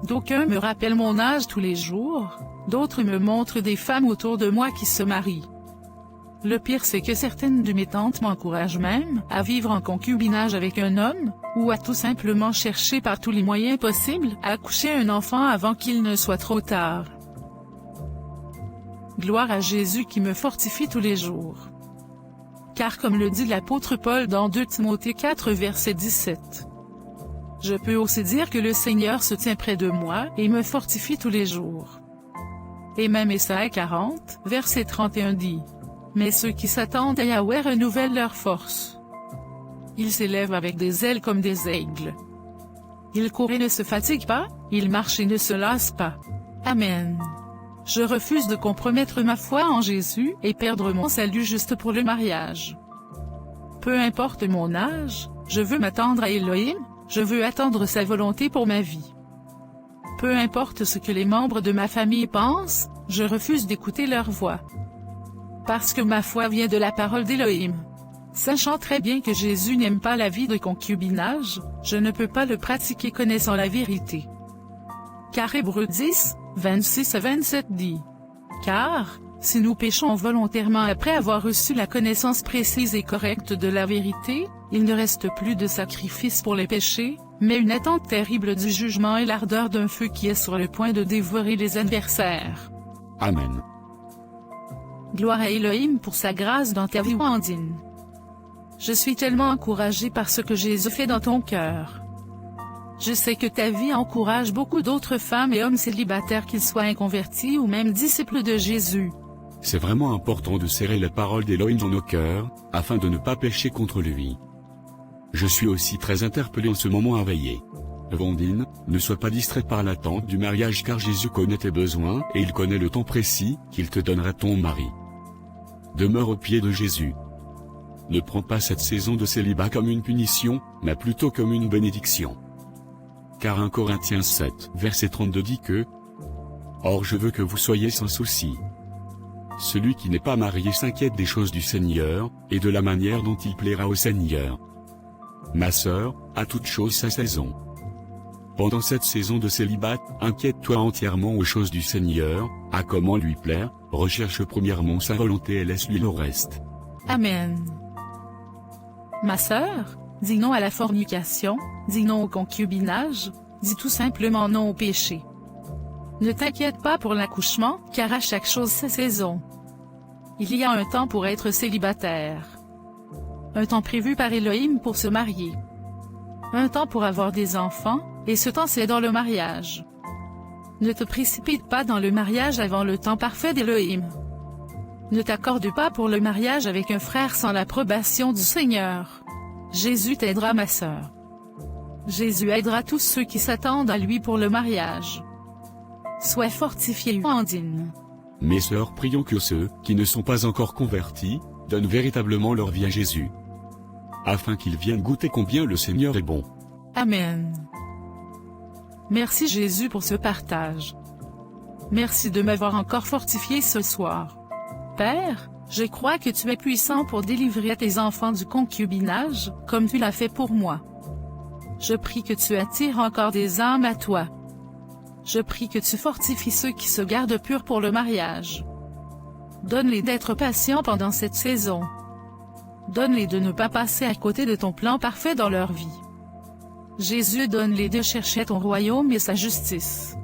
D'aucuns me rappellent mon âge tous les jours, d'autres me montrent des femmes autour de moi qui se marient. Le pire, c'est que certaines de mes tantes m'encouragent même à vivre en concubinage avec un homme, ou à tout simplement chercher par tous les moyens possibles à accoucher un enfant avant qu'il ne soit trop tard. Gloire à Jésus qui me fortifie tous les jours. Car comme le dit l'apôtre Paul dans 2 Timothée 4 verset 17. Je peux aussi dire que le Seigneur se tient près de moi et me fortifie tous les jours. Et même Ésaïe 40 verset 31 dit. Mais ceux qui s'attendent à Yahweh renouvellent leur force. Ils s'élèvent avec des ailes comme des aigles. Ils courent et ne se fatiguent pas, ils marchent et ne se lassent pas. Amen. Je refuse de compromettre ma foi en Jésus et perdre mon salut juste pour le mariage. Peu importe mon âge, je veux m'attendre à Élohim, je veux attendre sa volonté pour ma vie. Peu importe ce que les membres de ma famille pensent, je refuse d'écouter leur voix. Parce que ma foi vient de la parole d'Élohim. Sachant très bien que Jésus n'aime pas la vie de concubinage, je ne peux pas le pratiquer connaissant la vérité. Car Hébreux 10, 26 à 27 dit. Car, si nous péchons volontairement après avoir reçu la connaissance précise et correcte de la vérité, il ne reste plus de sacrifice pour les péchés, mais une attente terrible du jugement et l'ardeur d'un feu qui est sur le point de dévorer les adversaires. Amen. Gloire à Élohim pour sa grâce dans ta vie, Wandine. Je suis tellement encouragée par ce que Jésus fait dans ton cœur. Je sais que ta vie encourage beaucoup d'autres femmes et hommes célibataires, qu'ils soient inconvertis ou même disciples de Jésus. C'est vraiment important de serrer la parole d'Élohim dans nos cœurs, afin de ne pas pécher contre lui. Je suis aussi très interpellé en ce moment à veiller. Vandine, ne sois pas distraite par l'attente du mariage, car Jésus connaît tes besoins et il connaît le temps précis qu'il te donnera ton mari. Demeure au pied de Jésus. Ne prends pas cette saison de célibat comme une punition, mais plutôt comme une bénédiction. Car 1 Corinthiens 7, verset 32 dit que « Or je veux que vous soyez sans souci. » Celui qui n'est pas marié s'inquiète des choses du Seigneur, et de la manière dont il plaira au Seigneur. Ma sœur, à toute chose sa saison. Pendant cette saison de célibat, inquiète-toi entièrement aux choses du Seigneur, à comment lui plaire, recherche premièrement sa volonté et laisse-lui le reste. Amen. Ma sœur, dis non à la fornication, dis non au concubinage, dis tout simplement non au péché. Ne t'inquiète pas pour l'accouchement, car à chaque chose sa saison. Il y a un temps pour être célibataire. Un temps prévu par Élohim pour se marier. Un temps pour avoir des enfants, et ce temps c'est dans le mariage. Ne te précipite pas dans le mariage avant le temps parfait d'Élohim. Ne t'accorde pas pour le mariage avec un frère sans l'approbation du Seigneur. Jésus t'aidera, ma sœur. Jésus aidera tous ceux qui s'attendent à lui pour le mariage. Sois fortifiée, Wandine. Mes sœurs, prions que ceux qui ne sont pas encore convertis donnent véritablement leur vie à Jésus, afin qu'ils viennent goûter combien le Seigneur est bon. Amen. Merci Jésus pour ce partage. Merci de m'avoir encore fortifié ce soir. Père, je crois que tu es puissant pour délivrer tes enfants du concubinage, comme tu l'as fait pour moi. Je prie que tu attires encore des âmes à toi. Je prie que tu fortifies ceux qui se gardent purs pour le mariage. Donne-les d'être patients pendant cette saison. Donne-les de ne pas passer à côté de ton plan parfait dans leur vie. Jésus, donne-les de chercher ton royaume et sa justice.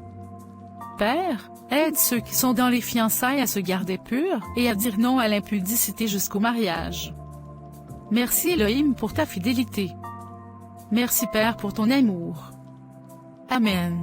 Père, aide ceux qui sont dans les fiançailles à se garder purs et à dire non à l'impudicité jusqu'au mariage. Merci Elohim pour ta fidélité. Merci Père pour ton amour. Amen.